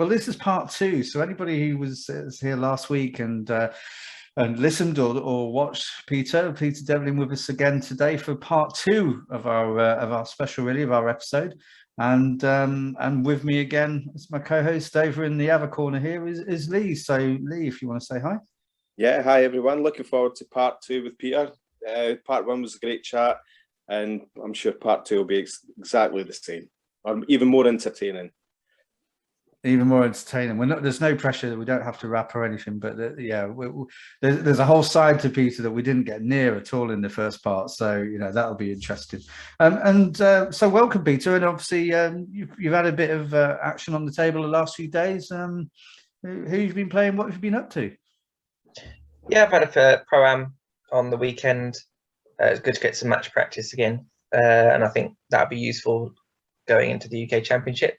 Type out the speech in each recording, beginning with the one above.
Well, this is part two. So anybody who was here last week and listened or watched Peter Devlin with us again today for part two of our special, really, of our episode. And with me again as my co-host over in the other corner here is Lee. So Lee, if you want to say hi. Yeah, hi everyone. Looking forward to part two with Peter. Part one was a great chat, and I'm sure part two will be exactly the same, or even more entertaining. Even more entertaining. There's no pressure that we don't have to rap or anything, but there's a whole side to Peter that we didn't get near at all in the first part. So that'll be interesting. So welcome, Peter. And obviously you've had a bit of action on the table the last few days. Who you've been playing? What have you been up to? Yeah, I've had a Proam on the weekend. It's good to get some match practice again, and I think that'll be useful going into the UK Championship.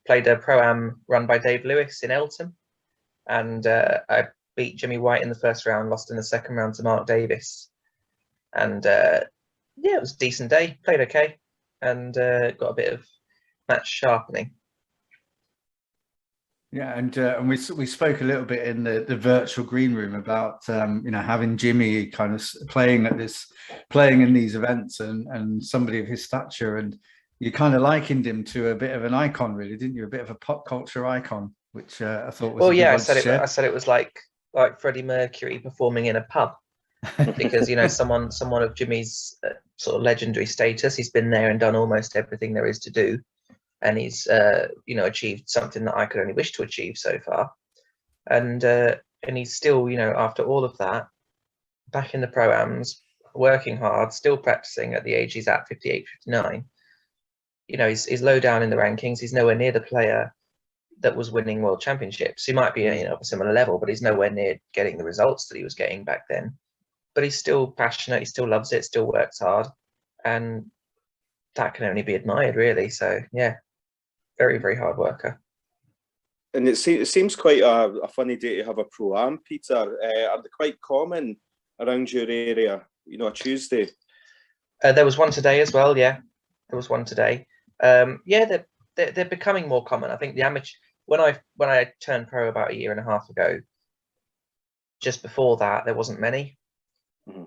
Played a Pro-Am run by Dave Lewis in Eltham, and I beat Jimmy White in the first round, lost in the second round to Mark Davis. And it was a decent day, played okay, and got a bit of match sharpening. Yeah, and we spoke a little bit in the virtual green room about having Jimmy kind of playing in these events and somebody of his stature, and you kind of likened him to a bit of an icon, really, didn't you? A bit of a pop culture icon, which I thought was. Well, yeah, I said it was like Freddie Mercury performing in a pub, because someone of Jimmy's sort of legendary status. He's been there and done almost everything there is to do, and he's achieved something that I could only wish to achieve so far, and he's still after all of that back in the Pro-Ams, working hard, still practicing at the age he's at, 58, 59. He's low down in the rankings. He's nowhere near the player that was winning world championships. He might be of a similar level, but he's nowhere near getting the results that he was getting back then. But he's still passionate. He still loves it. Still works hard, and that can only be admired, really. So yeah, very, very hard worker. And it seems quite a funny day to have a Pro-Am, Peter. Are they quite common around your area? A Tuesday. There was one today as well. Yeah, there was one today. They're becoming more common. I think the amateur, when I turned pro about a year and a half ago, just before that there wasn't many. Mm-hmm.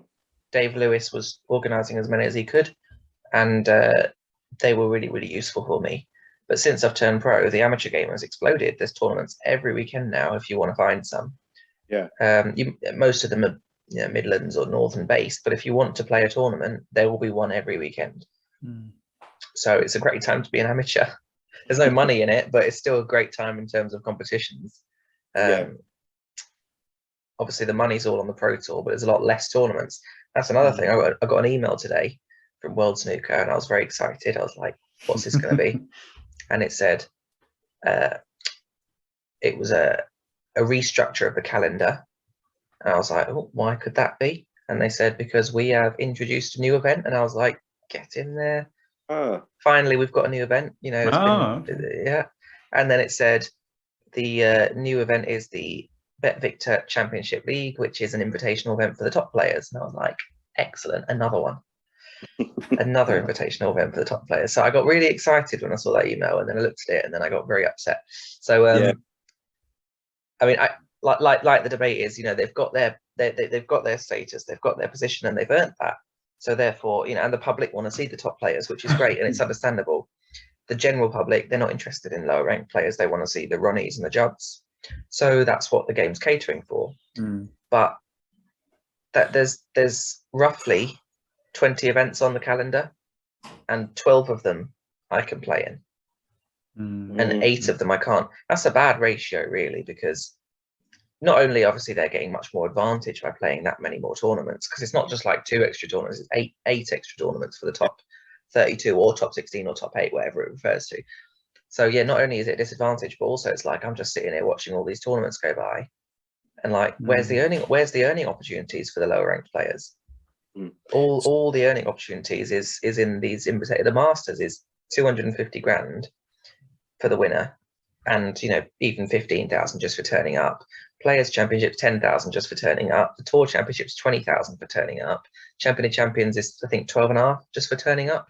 Dave Lewis was organising as many as he could, and they were really, really useful for me. But since I've turned pro, the amateur game has exploded. There's tournaments every weekend now if you want to find some. Yeah. Most of them are Midlands or Northern based, but if you want to play a tournament, there will be one every weekend. Mm. So it's a great time to be an amateur. There's no money in it, but it's still a great time in terms of competitions. Obviously, the money's all on the Pro Tour, but there's a lot less tournaments. That's another thing. I got an email today from World Snooker, and I was very excited. I was like, what's this going to be? And it said it was a restructure of the calendar. And I was like, oh, why could that be? And they said, because we have introduced a new event. And I was like, get in there. Finally, we've got a new event. Yeah. And then it said the new event is the Bet Victor Championship League, which is an invitational event for the top players. And I was like, excellent, another one. Another invitational event for the top players. So I got really excited when I saw that email, and then I looked at it, and then I got very upset. So I mean, I like the debate is, they've got their status, they've got their position, and they've earned that. So therefore, and the public want to see the top players, which is great, and it's understandable. The general public, they're not interested in lower ranked players. They want to see the Ronnies and the Judds. So that's what the game's catering for. Mm. But that there's roughly 20 events on the calendar, and 12 of them I can play in. Mm. And 8 of them I can't. That's a bad ratio, really, because not only obviously they're getting much more advantage by playing that many more tournaments, because it's not just like 2 extra tournaments, it's eight extra tournaments for the top 32 or top 16 or top 8, whatever it refers to. So yeah, not only is it a disadvantage, but also it's like I'm just sitting here watching all these tournaments go by, and like, where's the earning opportunities for the lower ranked players? Mm. All the earning opportunities is in these the Masters is 250 grand for the winner, and even 15,000 just for turning up. Players Championships 10,000 just for turning up. The Tour Championships 20,000 for turning up. Champion of Champions is, I think, 12.5 just for turning up.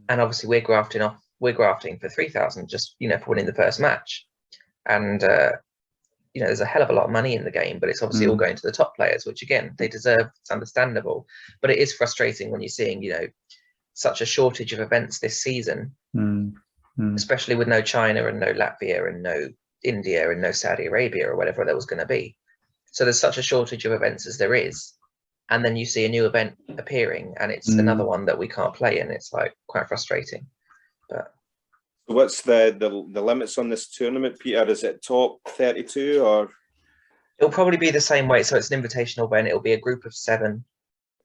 And obviously we're grafting off we're grafting for 3,000 just, you know, for winning the first match. And, you know, there's a hell of a lot of money in the game, but it's obviously all going to the top players, which again, they deserve. It's understandable. But it is frustrating when you're seeing, you know, such a shortage of events this season, especially with no China and no Latvia and no India and no Saudi Arabia or whatever there was going to be. So there's such a shortage of events as there is. And then you see a new event appearing and it's another one that we can't play in. It's like quite frustrating. But what's the limits on this tournament, Peter? Is it top 32 or? It'll probably be the same way. So it's an invitational event. It'll be a group of 7.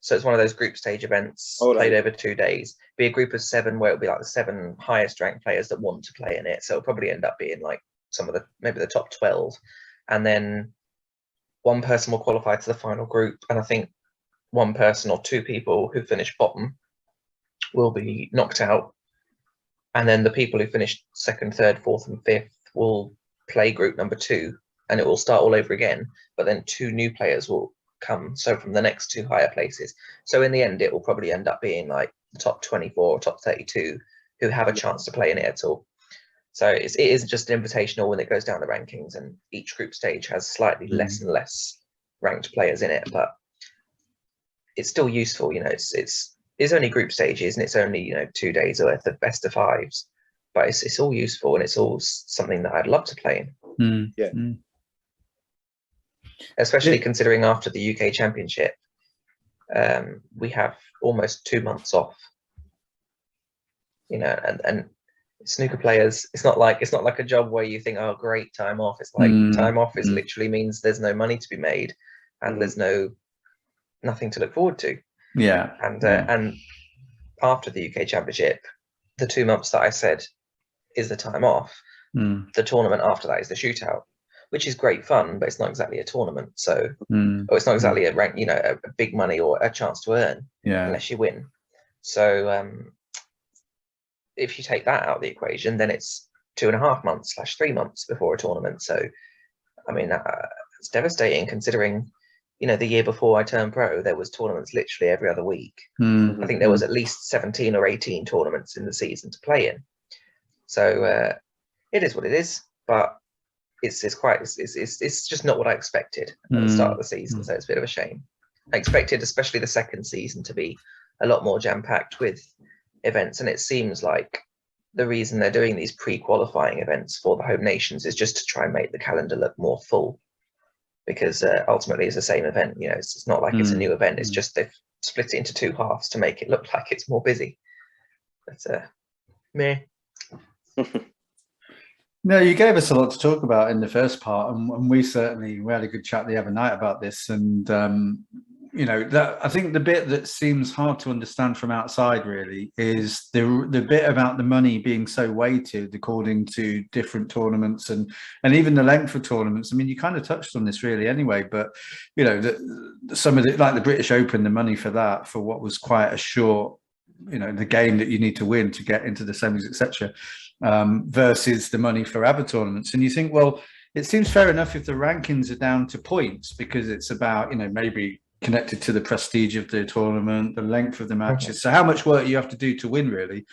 So it's one of those group stage events played over 2 days. Be a group of 7 where it'll be like the 7 highest ranked players that want to play in it. So it'll probably end up being like some of the, maybe the top 12. And then one person will qualify to the final group. And I think one person or 2 people who finish bottom will be knocked out. And then the people who finish 2nd, 3rd, 4th, and 5th will play group number 2, and it will start all over again. But then 2 new players will come, so from the next 2 higher places. So in the end, it will probably end up being like the top 24 or top 32 who have a chance to play in it at all. So it is just an invitational when it goes down the rankings, and each group stage has slightly less and less ranked players in it, but it's still useful. You know, it's only group stages and it's only, you know, 2 days worth of best of 5s, but it's all useful and it's all something that I'd love to play in. Especially considering after the UK Championship, we have almost 2 months off. You know, and snooker players, it's not like a job where you think, oh, great, time off. It's like time off is literally means there's no money to be made and there's nothing to look forward to. And after the UK Championship, the 2 months that I said is the time off. The tournament after that is the shootout, which is great fun, but it's not exactly a tournament. So, or it's not exactly a rank, you know, a big money or a chance to earn unless you win. So, if you take that out of the equation, then it's 2.5 months / 3 months before a tournament. So, I mean, it's devastating considering, you know, the year before I turned pro, there was tournaments literally every other week. I think there was at least 17 or 18 tournaments in the season to play in. So it is what it is, but it's just not what I expected at the start of the season. So it's a bit of a shame. I expected, especially the second season, to be a lot more jam-packed with events, and it seems like the reason they're doing these pre-qualifying events for the home nations is just to try and make the calendar look more full, because ultimately it's the same event. You know, it's not like it's a new event. It's just they've split it into 2 halves to make it look like it's more busy. But meh. No, you gave us a lot to talk about in the first part, and we had a good chat the other night about this. And you know, that I think the bit that seems hard to understand from outside really is the bit about the money being so weighted according to different tournaments and even the length of tournaments. I mean, you kind of touched on this really anyway, but you know, some of the, like the British Open, the money for that, for what was quite a short, you know, the game that you need to win to get into the semis, etc., versus the money for other tournaments. And you think, well, it seems fair enough if the rankings are down to points, because it's about, you know, maybe connected to the prestige of the tournament, the length of the matches. So how much work you have to do to win, really.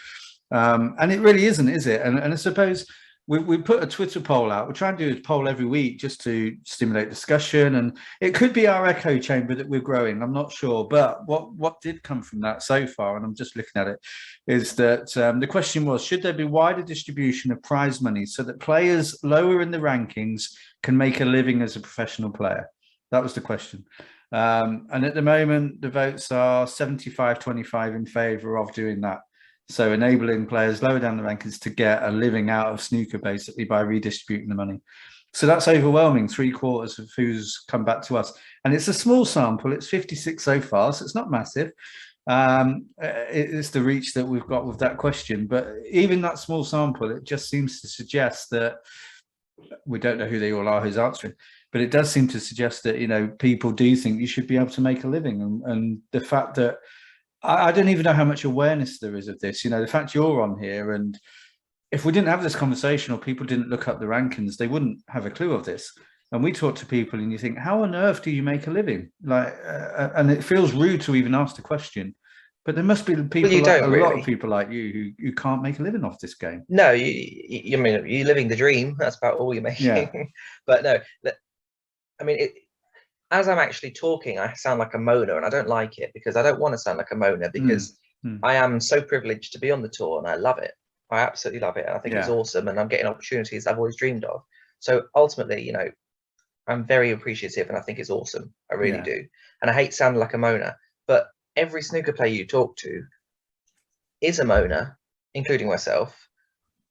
And it really isn't, is it? And I suppose we put a Twitter poll out. We try and do a poll every week just to stimulate discussion. And it could be our echo chamber that we're growing. I'm not sure. But what did come from that so far, and I'm just looking at it, is that the question was, should there be wider distribution of prize money so that players lower in the rankings can make a living as a professional player? That was the question. And at the moment, the votes are 75-25 in favour of doing that. So enabling players lower down the rankings to get a living out of snooker, basically, by redistributing the money. So that's overwhelming, 3/4 of who's come back to us. And it's a small sample. It's 56 so far, so it's not massive. It's the reach that we've got with that question. But even that small sample, it just seems to suggest that we don't know who they all are who's answering. But it does seem to suggest that, you know, people do think you should be able to make a living. And the fact that I don't even know how much awareness there is of this, you know, the fact you're on here, and if we didn't have this conversation or people didn't look up the rankings, they wouldn't have a clue of this. And we talk to people and you think, how on earth do you make a living? Like, and it feels rude to even ask the question, But there must be people, you don't a lot really. of people like you who can't make a living off this game. No, you mean you're living the dream. That's about all you're making. Yeah. But no, I mean, as I'm actually talking, I sound like a moaner, and I don't like it because I don't want to sound like a moaner because I am so privileged to be on the tour and I love it. I absolutely love it. I think it's awesome, and I'm getting opportunities I've always dreamed of. So ultimately, you know, I'm very appreciative, and I think it's awesome. I really do. And I hate sounding like a moaner, but every snooker player you talk to is a moaner, including myself.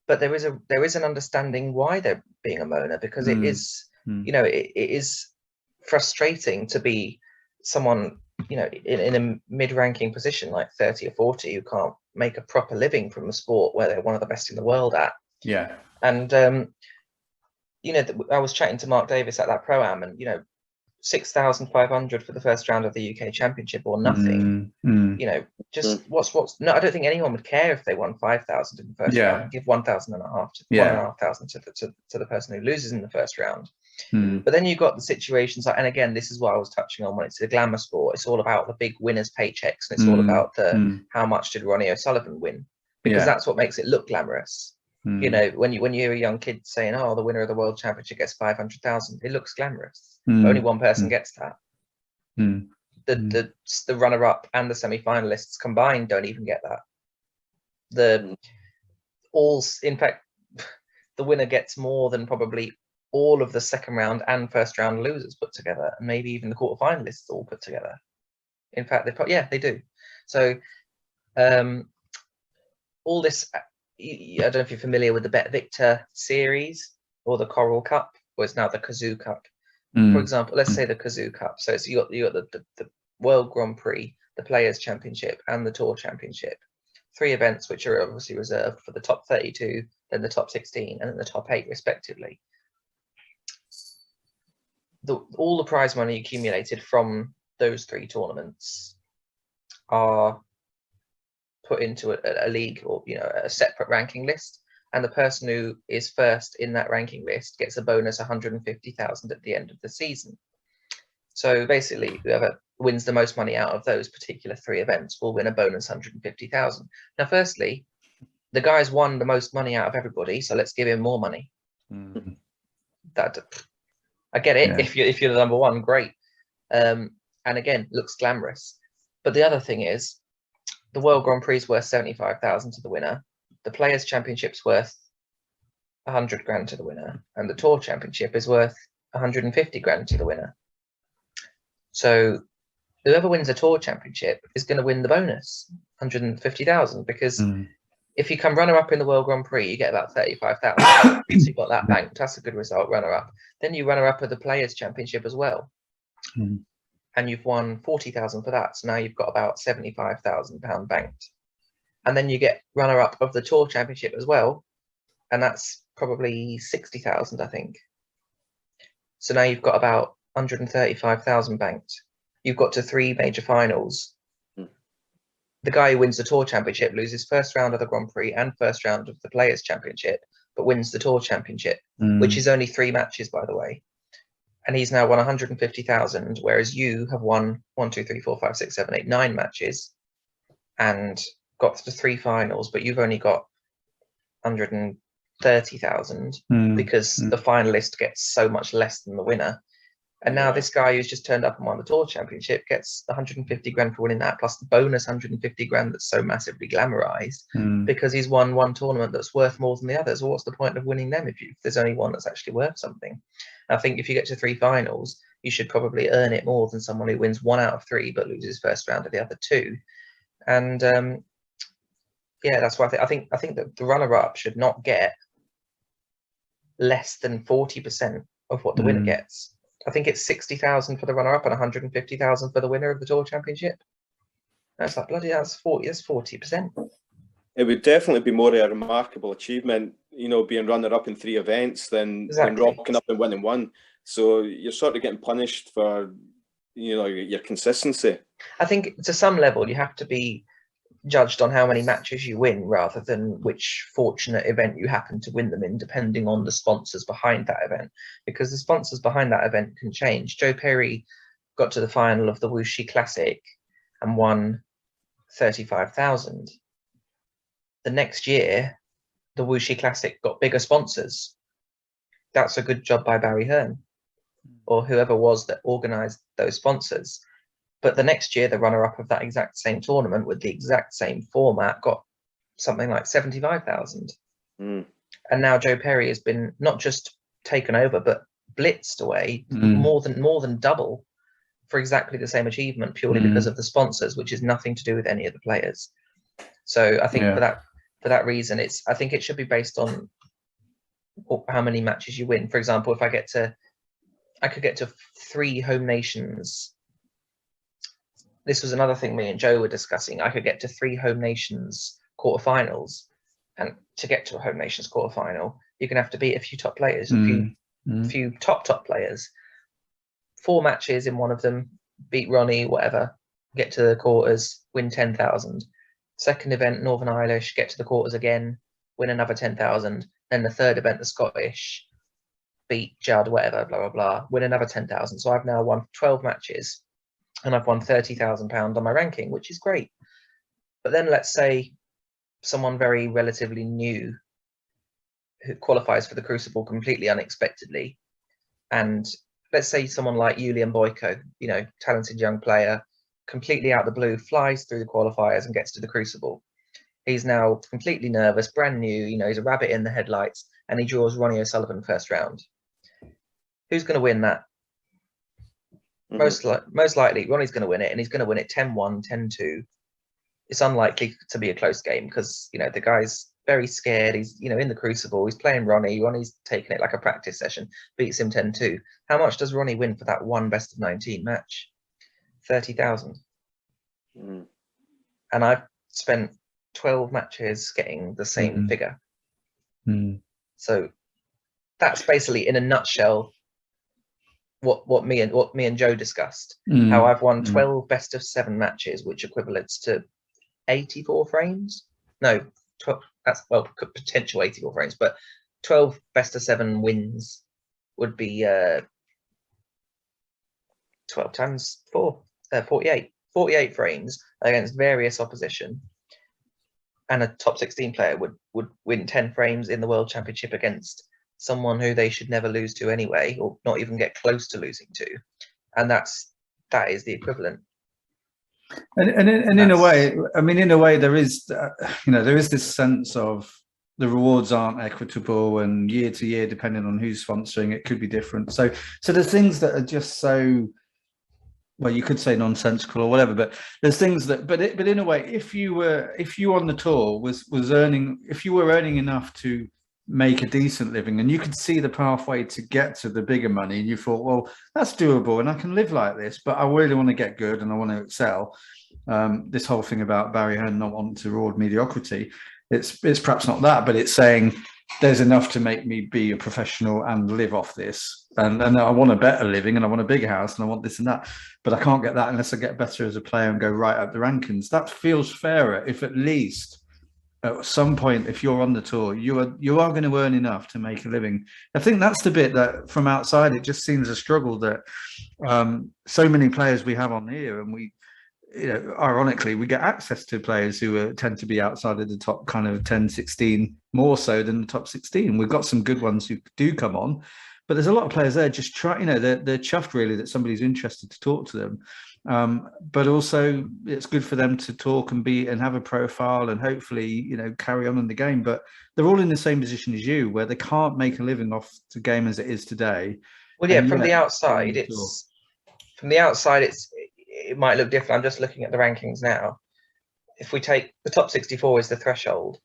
But there is an understanding why they're being a moaner, because it is, you know, it is frustrating to be someone, you know, in a mid-ranking position like 30 or 40 who can't make a proper living from the sport where they're one of the best in the world at. Yeah. And you know, I was chatting to Mark Davis at that Pro-Am, and you know, 6,500 for the first round of the UK Championship or nothing. You know, just what's no, I don't think anyone would care if they won 5,000 in the first round and give 1,500 to the person who loses in the first round. But then you've got the situations like, and again, this is what I was touching on when it's a glamour sport. It's all about the big winners' paychecks, and it's all about the how much did Ronnie O'Sullivan win, because that's what makes it look glamorous. You know, when you hear a young kid saying, "Oh, the winner of the World Championship gets 500,000," it looks glamorous. But only one person gets that. The runner-up and the semi-finalists combined don't even get that. In fact, the winner gets more than probably all of the second round and first round losers put together, and maybe even the quarterfinalists all put together. In fact, they do. So, all this. I don't know if you're familiar with the Bet Victor series or the Coral Cup, or it's now the Kazoo Cup. For example, let's say the Kazoo Cup. So it's you got the World Grand Prix, the Players Championship, and the Tour Championship. 3 events which are obviously reserved for the top 32, then the top 16, and then the top 8 respectively. All the prize money accumulated from those 3 tournaments are put into a league, or you know, a separate ranking list, and the person who is first in that ranking list gets a bonus 150,000 at the end of the season. So basically, whoever wins the most money out of those particular 3 events will win a bonus 150,000. Now, firstly, the guy's won the most money out of everybody, so let's give him more money. That I get it. If you're the number one, great. And again, looks glamorous. But the other thing is, the World Grand Prix is worth 75,000 to the winner. The Players Championship's worth 100 grand to the winner, and the Tour Championship is worth 150 grand to the winner. So whoever wins the Tour Championship is going to win the bonus 150,000, because if you come runner-up in the World Grand Prix, you get about 35,000. So you've got that banked. That's a good result, runner-up. Then you runner-up at the Players Championship as well. And you've won 40,000 for that. So now you've got about £75,000 banked. And then you get runner-up of the Tour Championship as well. And that's probably 60,000, I think. So now you've got about 135,000 banked. You've got to 3 major finals. The guy who wins the Tour Championship loses first round of the Grand Prix and first round of the Players Championship, but wins the Tour Championship, which is only 3 matches, by the way. And he's now won 150,000, whereas you have won 1, 2, 3, 4, 5, 6, 7, 8, 9 matches and got to 3 finals, but you've only got 130,000 because the finalist gets so much less than the winner. And now this guy who's just turned up and won the Tour Championship gets 150 grand for winning that, plus the bonus 150 grand that's so massively glamorized because he's won 1 tournament that's worth more than the others. Well, what's the point of winning them if there's only one that's actually worth something? I think if you get to 3 finals, you should probably earn it more than someone who wins 1 out of 3 but loses first round of the other 2. And yeah, that's why I think that the runner-up should not get less than 40% of what the winner gets. I think it's 60,000 for the runner-up and 150,000 for the winner of the Tour Championship. That's like bloody. That's 40. That's 40%. It would definitely be more a remarkable achievement, you know, being runner-up in 3 events than rocking up and winning 1. So you're sort of getting punished for, you know, your consistency. I think to some level you have to be judged on how many matches you win rather than which fortunate event you happen to win them in, depending on the sponsors behind that event, because the sponsors behind that event can change. Joe Perry got to the final of the Wuxi Classic and won 35,000. The next year, the Wuxi Classic got bigger sponsors. That's a good job by Barry Hearn or whoever was that organised those sponsors. But the next year, the runner-up of that exact same tournament with the exact same format got something like 75,000. And now Joe Perry has been not just taken over, but blitzed away more than double for exactly the same achievement, purely because of the sponsors, which is nothing to do with any of the players. So I think for that reason, I think it should be based on how many matches you win. For example, if I could get to 3 home nations. This was another thing me and Joe were discussing. I could get to 3 home nations quarterfinals, and to get to a home nations quarterfinal, you're going to have to beat a few top players, a few top players. 4 matches in one of them, beat Ronnie, whatever, get to the quarters, win 10,000. Second event, Northern Irish, get to the quarters again, win another 10,000. Then the third event, the Scottish, beat Judd, whatever, blah, blah, blah, win another 10,000. So I've now won 12 matches and I've won £30,000 on my ranking, which is great. But then let's say someone very relatively new who qualifies for the Crucible completely unexpectedly. And let's say someone like Julian Boyko, talented young player, completely out of the blue, flies through the qualifiers and gets to the Crucible. He's now completely nervous, brand new, he's a rabbit in the headlights, and he draws Ronnie O'Sullivan first round. Who's going to win that? Most likely, Ronnie's going to win it, and he's going to win it 10-1, 10-2. It's unlikely to be a close game because, the guy's very scared. He's, in the Crucible. He's playing Ronnie. Ronnie's taking it like a practice session, beats him 10-2. How much does Ronnie win for that one best of 19 match? 30,000. And I've spent 12 matches getting the same figure. So that's basically, in a nutshell, what me and Joe discussed. How I've won 12 best of 7 matches, which equivalates to 84 frames. No, 12, that's potential 84 frames, but 12 best of 7 wins would be 12 times 4, 48 frames against various opposition. And a top 16 player would win 10 frames in the World Championship against someone who they should never lose to anyway, or not even get close to losing to. And that is the equivalent. And in a way, there is, there is this sense of the rewards aren't equitable, and year to year, depending on who's sponsoring, it could be different. So there's things that are just so, well, you could say nonsensical or whatever, but there's things that, but in a way, if you on the tour was earning, if you were earning enough to make a decent living, and you could see the pathway to get to the bigger money, and you thought, well, that's doable and I can live like this, but I really want to get good and I want to excel. This whole thing about Barry Hearn not wanting to reward mediocrity, it's perhaps not that, but it's saying there's enough to make me be a professional and live off this, and I want a better living, and I want a bigger house, and I want this and that, but I can't get that unless I get better as a player and go right up the rankings. That feels fairer if at least at some point, if you're on the tour, you are going to earn enough to make a living. I think that's the bit that from outside, it just seems a struggle that so many players we have on here, and we, ironically, we get access to players who tend to be outside of the top kind of 10, 16, more so than the top 16. We've got some good ones who do come on, but there's a lot of players there just try, they're chuffed really that somebody's interested to talk to them. But also it's good for them to talk and have a profile and hopefully, carry on in the game. But they're all in the same position as you, where they can't make a living off the game as it is today. Well, yeah, from the outside, it might look different. I'm just looking at the rankings now. If we take the top 64 is the threshold,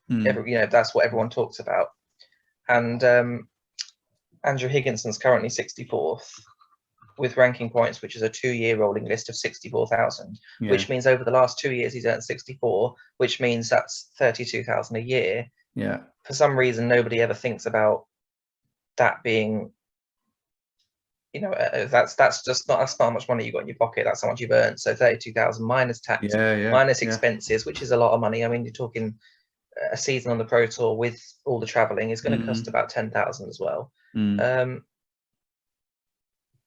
that's what everyone talks about. And Andrew Higginson's currently 64th. With ranking points, which is a 2-year rolling list of 64,000, which means over the last 2 years he's earned 64, which means that's 32,000 a year. Yeah. For some reason, nobody ever thinks about that being, that's not how much money you got in your pocket. That's how much you've earned. So 32,000 minus tax, minus expenses, which is a lot of money. I mean, you're talking a season on the Pro Tour with all the traveling is going to cost about 10,000 as well.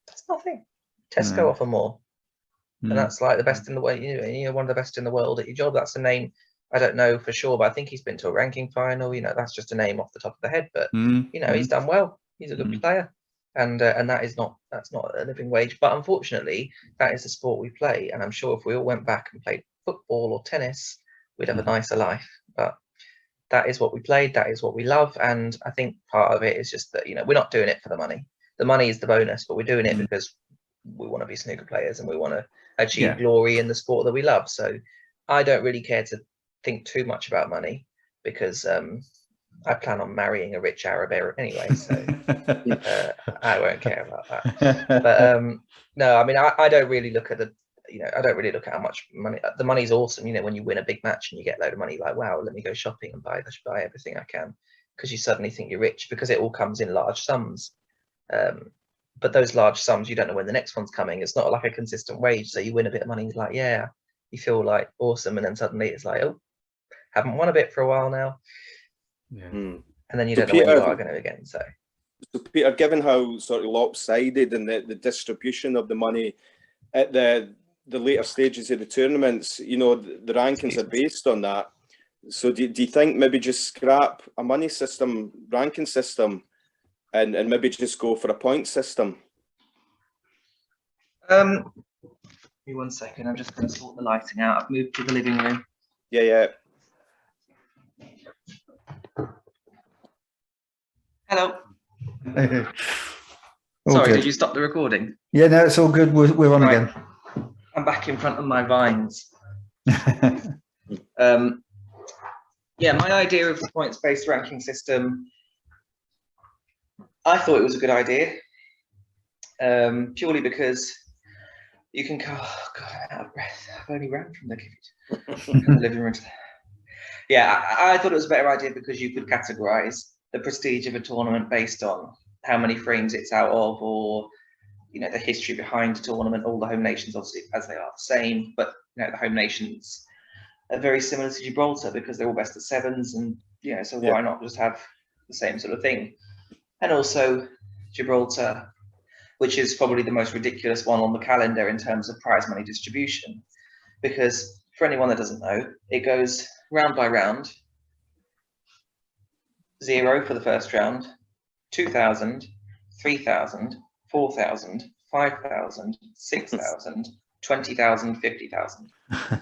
That's nothing. Tesco offer more. and that's like the best in the world. You're one of the best in the world at your job. That's a name I don't know for sure, but I think he's been to a ranking final. That's just a name off the top of the head, but he's done well. He's a good player, and that's not a living wage. But unfortunately, that is the sport we play, and I'm sure if we all went back and played football or tennis, we'd have a nicer life. But that is what we played. That is what we love, and I think part of it is just that we're not doing it for the money. The money is the bonus, but we're doing it because we want to be snooker players and we want to achieve glory in the sport that we love. So I don't really care to think too much about money because I plan on marrying a rich Arab anyway, so I won't care about that. But no, I mean, I don't really look at I don't really look at how much money. The money's awesome, when you win a big match and you get a load of money, like, wow, let me go shopping and buy everything I can, because you suddenly think you're rich because it all comes in large sums. But those large sums, you don't know when the next one's coming. It's not like a consistent wage. So you win a bit of money, like, yeah, you feel like awesome, and then suddenly it's like, oh, haven't won a bit for a while now. And then you don't know when you are going to again. So Peter, given how sort of lopsided and the distribution of the money at the later stages of the tournaments, the rankings are based on that. So do you think maybe just scrap a money system, ranking system, and maybe just go for a point system? Give me 1 second. I'm just going to sort the lighting out. I've moved to the living room. Yeah. Hello. Hey. Sorry, Good. did you stop the recording? Yeah, no, it's all good. We're on again. I'm back in front of my vines. Yeah, my idea of the points-based ranking system, I thought it was a good idea, purely because you can go, oh God, I'm out of breath. I've only ran from the living room. Yeah, I thought it was a better idea because you could categorize the prestige of a tournament based on how many frames it's out of, or the history behind the tournament. All the home nations, obviously, as they are the same, but the home nations are very similar to Gibraltar because they're all best of sevens, and so why not just have the same sort of thing? And also Gibraltar, which is probably the most ridiculous one on the calendar in terms of prize money distribution, because for anyone that doesn't know, it goes round by round. 0 for the first round, 2,000, 3,000, 4,000, 5,000, 6,000, 20,000, 50,000. How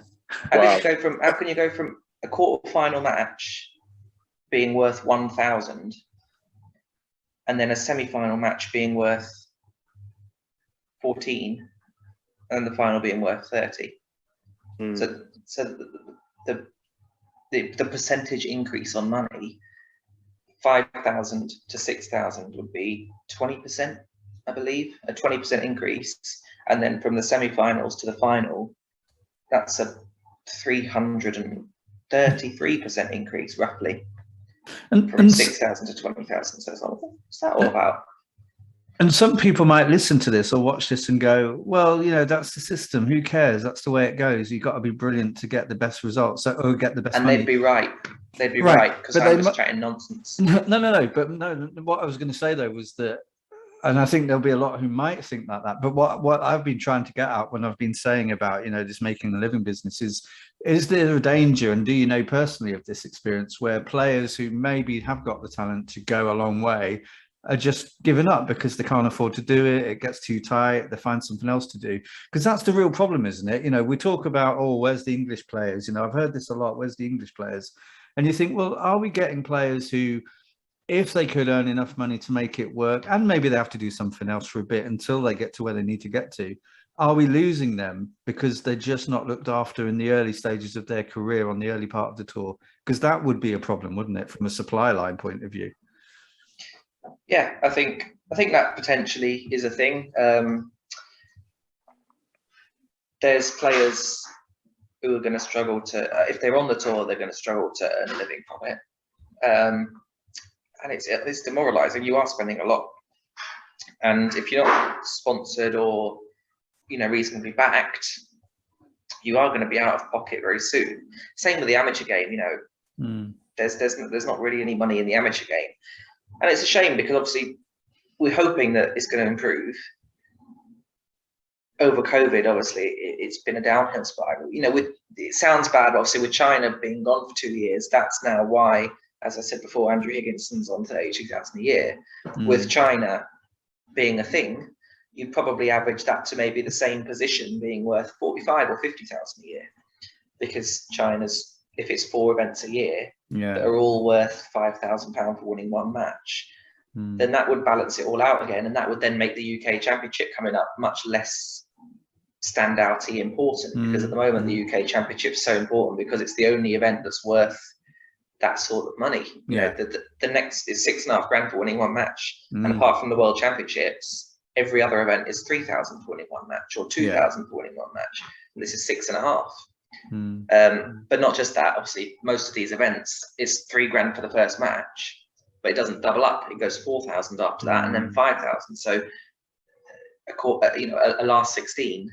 can you go from a quarter-final match being worth 1,000 and then a semi-final match being worth 14 and the final being worth 30? So the percentage increase on money, 5,000 to 6,000 would be 20%, I believe, a 20% increase. And then from the semi-finals to the final, that's a 333% increase, roughly, from 6,000 to 20,000. So what's that all about? And some people might listen to this or watch this and go, well, that's the system. Who cares? That's the way it goes. You've got to be brilliant to get the best results or get the best money. And they'd be right. They'd be right, because I'm just chatting nonsense. No. But no, what I was going to say, though, was that, and I think there'll be a lot who might think like that, but what I've been trying to get out when I've been saying about, just making a living business is there a danger, and do you know personally of this experience where players who maybe have got the talent to go a long way are just giving up because they can't afford to do it, it gets too tight, they find something else to do? Because that's the real problem, isn't it? We talk about, oh, where's the English players? I've heard this a lot, where's the English players? And you think, well, are we getting players who, if they could earn enough money to make it work, and maybe they have to do something else for a bit until they get to where they need to get to, are we losing them because they're just not looked after in the early stages of their career on the early part of the tour? Because that would be a problem, wouldn't it, from a supply line point of view? Yeah, I think that potentially is a thing. There's players who are going to struggle to, if they're on the tour, they're going to struggle to earn a living from it. And it's demoralizing. You are spending a lot. And if you're not sponsored or, reasonably backed, you are going to be out of pocket very soon. Same with the amateur game, there's not really any money in the amateur game. And it's a shame because obviously we're hoping that it's going to improve. over COVID, obviously, it's been a downhill spiral. You know, it sounds bad, but obviously with China being gone for 2 years, that's now why, as I said before, Andrew Higginson's on 32,000 a year. With China being a thing, you probably average that to maybe the same position being worth 45 or 50,000 a year, because China's, if it's 4 events a year that are all worth £5,000 for winning one match, then that would balance it all out again, and that would then make the UK Championship coming up much less standouty important, because at the moment the UK Championship is so important because it's the only event that's worth that sort of money. You know, the next is £6,500 for winning one match, and apart from the World Championships, every other event is 3,000 for winning one match, or 2,000 for winning one match, and this is 6,500. But not just that, obviously most of these events is £3,000 for the first match, but it doesn't double up. It goes 4,000 after that, and then 5,000. So, you know, a last 16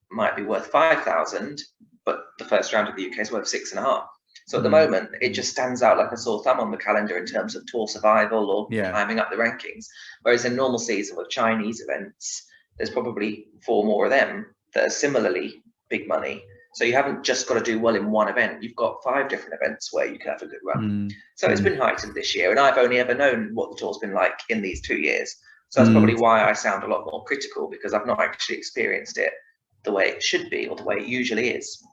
might be worth 5,000, but the first round of the UK is worth 6,500. So at the moment, it just stands out like a sore thumb on the calendar in terms of tour survival or climbing up the rankings. Whereas in normal season with Chinese events, there's probably 4 more of them that are similarly big money. So you haven't just got to do well in one event. You've got 5 different events where you can have a good run. So it's been heightened this year, and I've only ever known what the tour's been like in these 2 years. So that's probably why I sound a lot more critical, because I've not actually experienced it the way it should be or the way it usually is.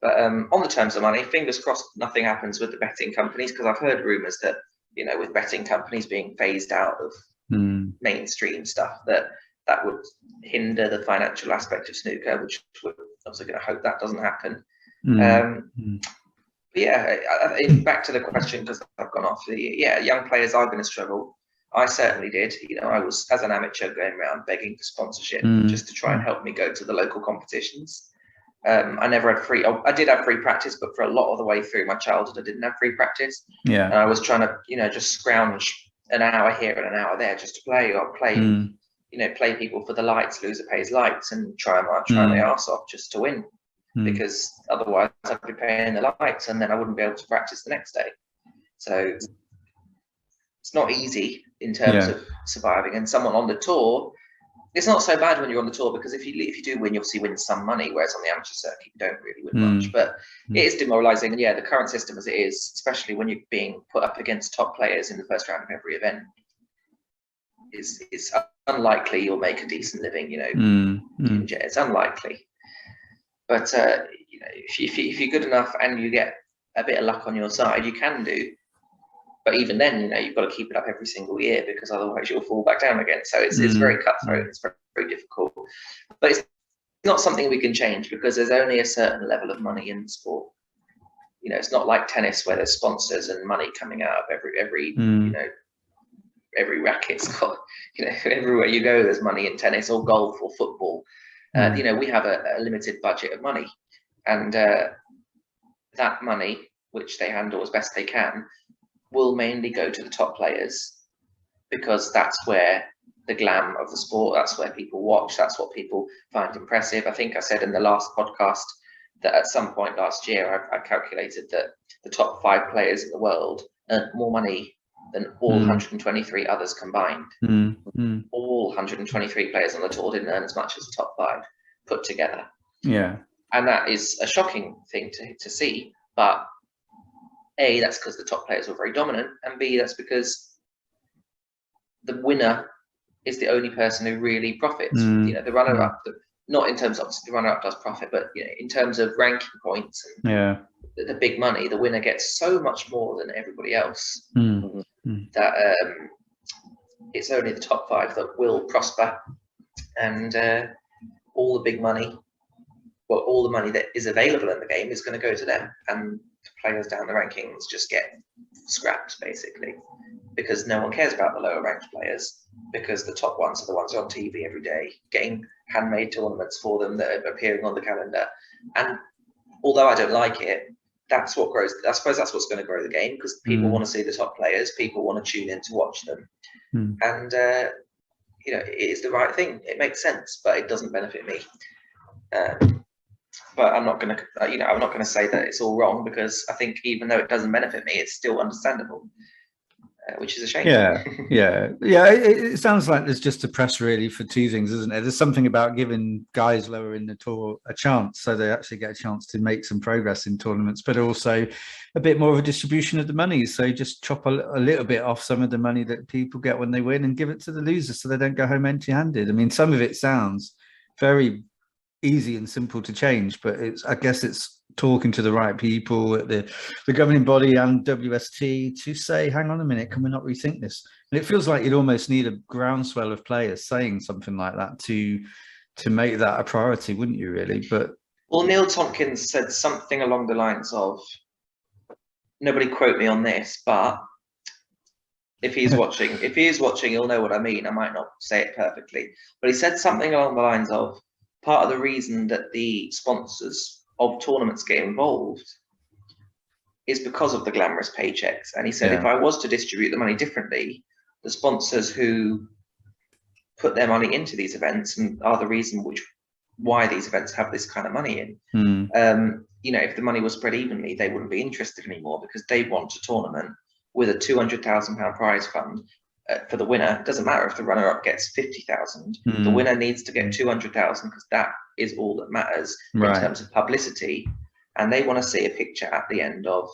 But on the terms of money, fingers crossed nothing happens with the betting companies, because I've heard rumours that, you know, with betting companies being phased out of mainstream stuff, that would hinder the financial aspect of snooker, which we're obviously going to hope that doesn't happen. But yeah, back to the question, because I've gone off. Young players are going to struggle. I certainly did. You know, I was, as an amateur, going around begging for sponsorship just to try and help me go to the local competitions. I never had free. I did have free practice, but for a lot of the way through my childhood, I didn't have free practice. And I was trying to, you know, just scrounge an hour here and an hour there just to play, or play, you know, play people for the lights. Loser pays lights, and try my arse off just to win, because otherwise I'd be paying the lights, and then I wouldn't be able to practice the next day. So it's not easy in terms of surviving. And someone on the tour, it's not so bad when you're on the tour, because if you do win, you obviously win some money, whereas on the amateur circuit you don't really win much. But it is demoralising, and the current system as it is, especially when you're being put up against top players in the first round of every event, is unlikely you'll make a decent living. You know, it's unlikely. But you know, if you're good enough and you get a bit of luck on your side, you can do. But even then, you know, you've got to keep it up every single year, because otherwise you'll fall back down again. So it's very cutthroat. It's very, very difficult. But it's not something we can change, because there's only a certain level of money in the sport. You know, it's not like tennis where there's sponsors and money coming out of every you know, every racket's got, you know, everywhere you go there's money in tennis or golf or football. You know, we have a limited budget of money, and that money, which they handle as best they can, will mainly go to the top players, because that's where the glam of the sport, that's where people watch, that's what people find impressive. I think I said in the last podcast that at some point last year I calculated that the top 5 players in the world earned more money than all 123 others combined. All 123 players on the tour didn't earn as much as the top 5 put together. And that is a shocking thing to see. But A, that's because the top players were very dominant, and B, that's because the winner is the only person who really profits. You know, the runner-up, not in terms of the runner-up does profit, but you know, in terms of ranking points and the big money, the winner gets so much more than everybody else that it's only the top 5 that will prosper, and all the big money, well, all the money that is available in the game is going to go to them, and players down the rankings just get scrapped, basically, because no one cares about the lower ranked players, because the top ones are the ones on TV every day, getting handmade tournaments for them that are appearing on the calendar. And although I don't like it, that's what grows. I suppose that's what's going to grow the game, because people want to see the top players, people want to tune in to watch them, and you know, it is the right thing. It makes sense, but it doesn't benefit me. But I'm not going to, you know, I'm not going to say that it's all wrong, because I think even though it doesn't benefit me, it's still understandable. which is a shame. Yeah. It sounds like there's just a press really for two things, isn't it? There's something about giving guys lower in the tour a chance, so they actually get a chance to make some progress in tournaments, but also a bit more of a distribution of the money. So just chop a little bit off some of the money that people get when they win and give it to the losers, so they don't go home empty-handed. I mean, some of it sounds very easy and simple to change, but I guess it's talking to the right people at the governing body and WST to say, hang on a minute, can we not rethink this? And it feels like you'd almost need a groundswell of players saying something like that to make that a priority, wouldn't you really? But well, Neil Tompkins said something along the lines of, nobody quote me on this, but if he is watching, he'll know what I mean. I might not say it perfectly, but he said something along the lines of, part of the reason that the sponsors of tournaments get involved is because of the glamorous paychecks. And he said, if I was to distribute the money differently, the sponsors who put their money into these events and are the reason why these events have this kind of money in, if the money was spread evenly, they wouldn't be interested anymore, because they want a tournament with a £200,000 prize fund for the winner. It doesn't matter if the runner-up gets 50,000. The winner needs to get 200,000, because that is all that matters in terms of publicity. And they want to see a picture at the end of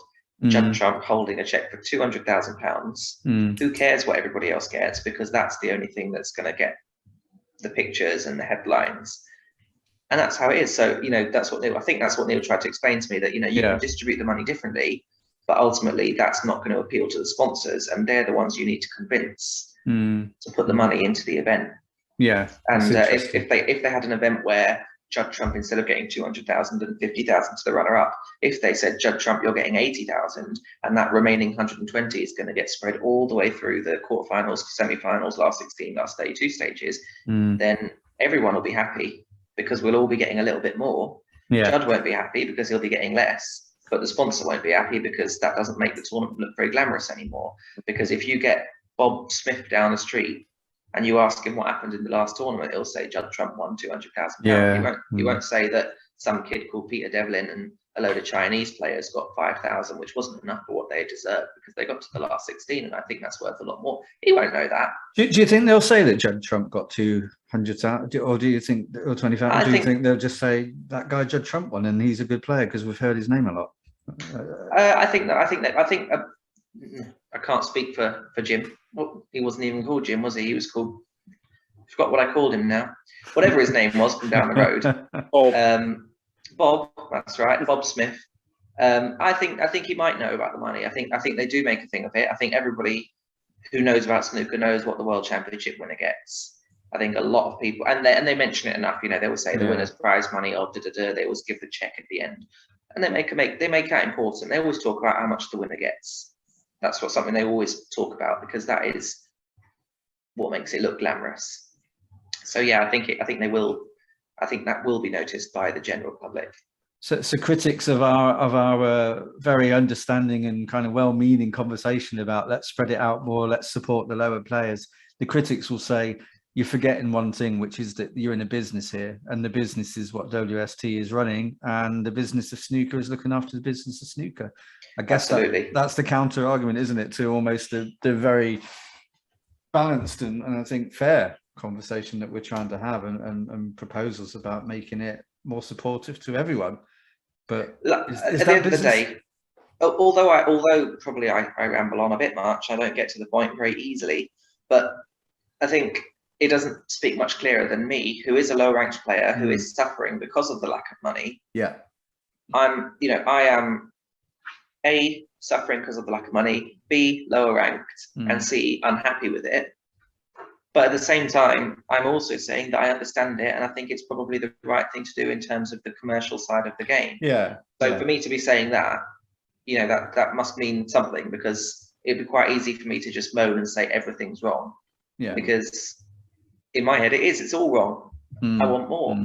Judd Trump holding a check for £200,000. Who cares what everybody else gets? Because that's the only thing that's going to get the pictures and the headlines. And that's how it is. So, that's what I think that's what Neil tried to explain to me, that, you can distribute the money differently, but ultimately that's not going to appeal to the sponsors, and they're the ones you need to convince to put the money into the event. Yeah. And if they had an event where Judd Trump, instead of getting 200,000 and 50,000 to the runner-up, if they said, Judd Trump, you're getting 80,000, and that remaining 120 is going to get spread all the way through the quarterfinals, semi-finals, last 16, last 32 stages, then everyone will be happy, because we'll all be getting a little bit more. Judd won't be happy because he'll be getting less, but the sponsor won't be happy because that doesn't make the tournament look very glamorous anymore. Because if you get Bob Smith down the street and you ask him what happened in the last tournament, he'll say Judd Trump won £200,000. He won't say that some kid called Peter Devlin and a load of Chinese players got 5,000, which wasn't enough for what they deserved, because they got to the last 16, and I think that's worth a lot more. He won't know that. Do you think they'll say that Judd Trump got 200,000, or do you think, or 20,000? Do you think they'll just say that guy Judd Trump won and he's a good player because we've heard his name a lot? I think I can't speak for Jim. Well, he wasn't even called Jim, was he? He was called, I forgot what I called him now. Whatever his name was from down the road. Bob, that's right, Bob Smith. I think he might know about the money. I think they do make a thing of it. I think everybody who knows about snooker knows what the World Championship winner gets. I think a lot of people, and they mention it enough. They will say the winner's prize money of They always give the check at the end, and they make that important. They always talk about how much the winner gets. That's something they always talk about, because that is what makes it look glamorous. So yeah, I think they will. I think that will be noticed by the general public. So critics of our very understanding and kind of well-meaning conversation about let's spread it out more, let's support the lower players. The critics will say you're forgetting one thing, which is that you're in a business here, and the business is what WST is running, and the business of snooker is looking after the business of snooker. I guess that's the counter argument, isn't it, to almost the very balanced and I think fair conversation that we're trying to have, and proposals about making it more supportive to everyone. But at the end of the day, although probably I ramble on a bit much, I don't get to the point very easily, but I think it doesn't speak much clearer than me, who is a low ranked player who is suffering because of the lack of money. I am A, suffering because of the lack of money, B, lower ranked, and C, unhappy with it. But at the same time, I'm also saying that I understand it, and I think it's probably the right thing to do in terms of the commercial side of the game. So for me to be saying that, that must mean something, because it'd be quite easy for me to just moan and say everything's wrong. Because in my head, it's all wrong. I want more,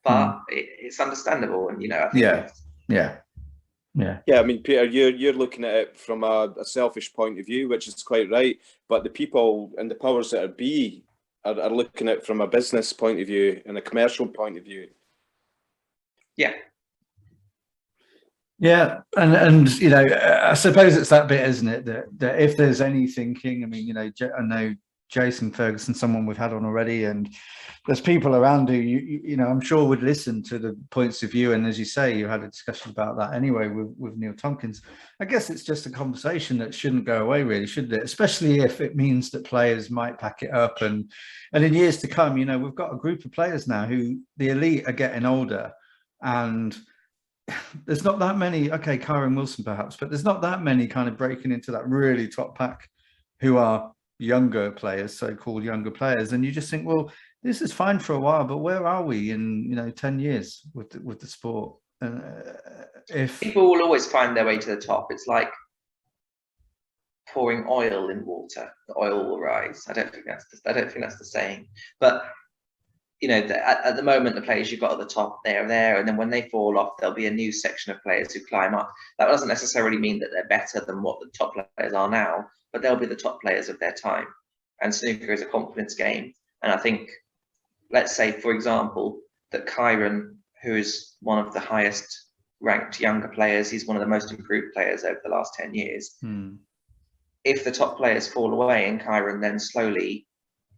but it's understandable, and I think I mean, Peter, you're looking at it from a selfish point of view, which is quite right. But the people and the powers that be are looking at it from a business point of view and a commercial point of view. Yeah, and you know, I suppose it's that bit, isn't it? That if there's any thinking, I mean, you know, I know Jason Ferguson, someone we've had on already, and there's people around who you know, I'm sure would listen to the points of view. And as you say, you had a discussion about that anyway with Neil Tompkins. I guess it's just a conversation that shouldn't go away, really, shouldn't it? Especially if it means that players might pack it up, and in years to come, you know, we've got a group of players now who the elite are getting older, and there's not that many, okay, Kyron Wilson perhaps, but there's not that many kind of breaking into that really top pack who are younger players, so-called younger players. And you just think, well, this is fine for a while, but where are we in, you know, 10 years with the sport? If people will always find their way to the top, it's like pouring oil in water, the oil will rise. I don't think that's the saying, but you know, at the moment, the players you've got at the top, they're there, and then when they fall off, there'll be a new section of players who climb up. That doesn't necessarily mean that they're better than what the top players are now, but they'll be the top players of their time. And snooker is a confidence game. And I think, let's say, for example, that Kyron, who is one of the highest ranked younger players, he's one of the most improved players over the last 10 years. If the top players fall away and Kyron then slowly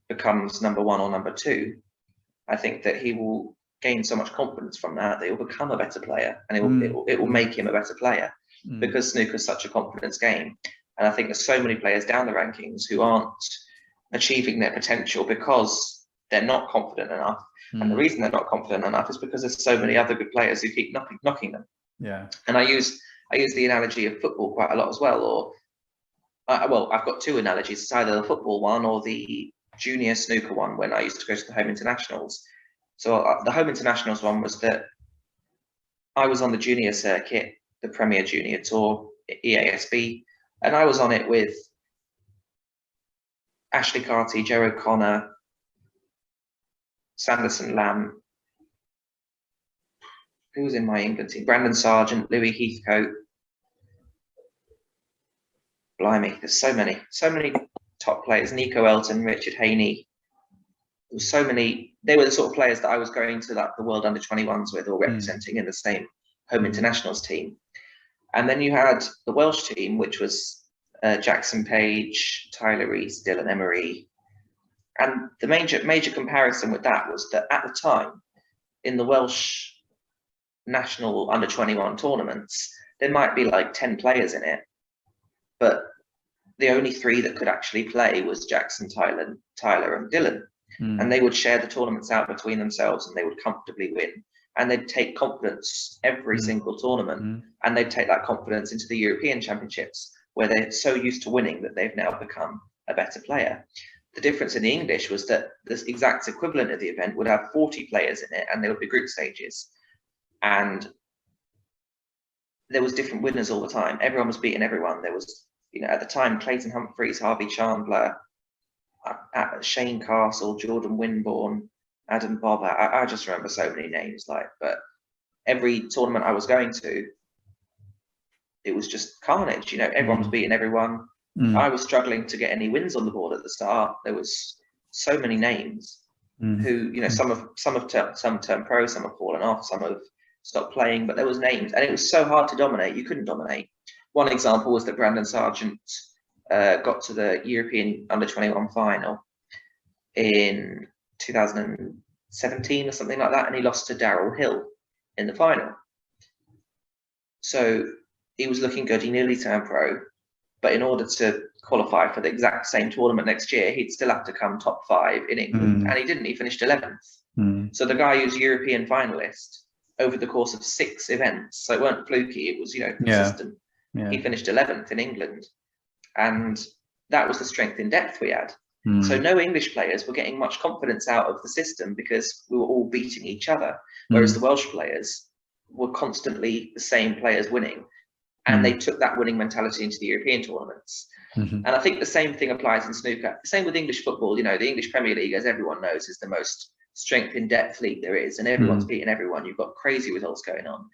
becomes number one or number two, I think that he will gain so much confidence from that he will become a better player, and it will make him a better player, because snooker is such a confidence game. And I think there's so many players down the rankings who aren't achieving their potential because they're not confident enough. And the reason they're not confident enough is because there's so many other good players who keep knocking them. Yeah. And I use the analogy of football quite a lot as well. Or well, I've got two analogies. It's either the football one or the junior snooker one, when I used to go to the home internationals. So the home internationals one was that I was on the junior circuit, the Premier Junior Tour, EASB, and I was on it with Ashley Carty, Joe O'Connor, Sanderson Lamb, who was in my England team, Brandon Sargent, Louis Heathcote. Blimey, there's so many top players, Nico Elton, Richard Haney. There was so many. They were the sort of players that I was going to like the World Under-21s with, or representing in the same home internationals team. And then you had the Welsh team, which was Jackson Page, Tyler Rees, Dylan Emery. And the major comparison with that was that at the time, in the Welsh national Under-21 tournaments, there might be like 10 players in it, but the only three that could actually play was Jackson, Tyler, and Dylan. And they would share the tournaments out between themselves, and they would comfortably win. And they'd take confidence every single tournament, and they'd take that confidence into the European Championships, where they're so used to winning that they've now become a better player. The difference in the English was that the exact equivalent of the event would have 40 players in it, and there would be group stages. And there was different winners all the time. Everyone was beating everyone. There was, you know, at the time, Clayton Humphreys, Harvey Chandler, Shane Castle, Jordan Winborn, Adam Bob. I just remember so many names, but every tournament I was going to, it was just carnage. You know, everyone was beating everyone. I was struggling to get any wins on the board at the start. There was so many names who, you know, some have turned pro, some have fallen off, some have stopped playing, but there was names, and it was so hard to dominate. You couldn't dominate. One example was that Brandon Sargent got to the European Under-21 final in 2017 or something like that, and he lost to Daryl Hill in the final. So he was looking good. He nearly turned pro, but in order to qualify for the exact same tournament next year, he'd still have to come top 5 in England, and he didn't. He finished 11th. So the guy who's European finalist over the course of 6 events, so it weren't fluky, it was, you know, consistent. He finished 11th in England, and that was the strength in depth we had. So no English players were getting much confidence out of the system because we were all beating each other, whereas the Welsh players were constantly the same players winning, and they took that winning mentality into the European tournaments. And I think the same thing applies in snooker. Same with English football. You know, the English Premier League, as everyone knows, is the most strength in depth league there is, and everyone's beating everyone. You've got crazy results going on.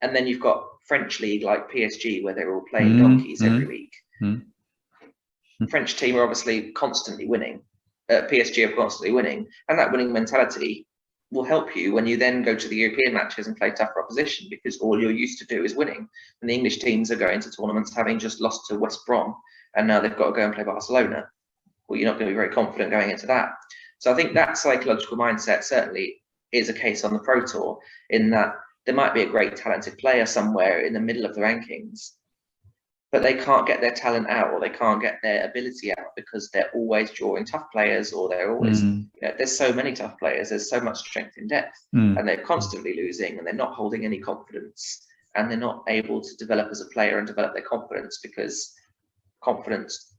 And then you've got French league like PSG, where they're all playing donkeys every week. French team are obviously constantly winning. PSG are constantly winning, and that winning mentality will help you when you then go to the European matches and play tougher opposition, because all you're used to do is winning. And the English teams are going to tournaments having just lost to West Brom, and now they've got to go and play Barcelona. Well, you're not going to be very confident going into that. So I think that psychological mindset certainly is a case on the Pro Tour, in that there might be a great talented player somewhere in the middle of the rankings, but they can't get their talent out, or they can't get their ability out, because they're always drawing tough players, or they're always, there's so many tough players, there's so much strength in depth, and they're constantly losing, and they're not holding any confidence, and they're not able to develop as a player and develop their confidence, because confidence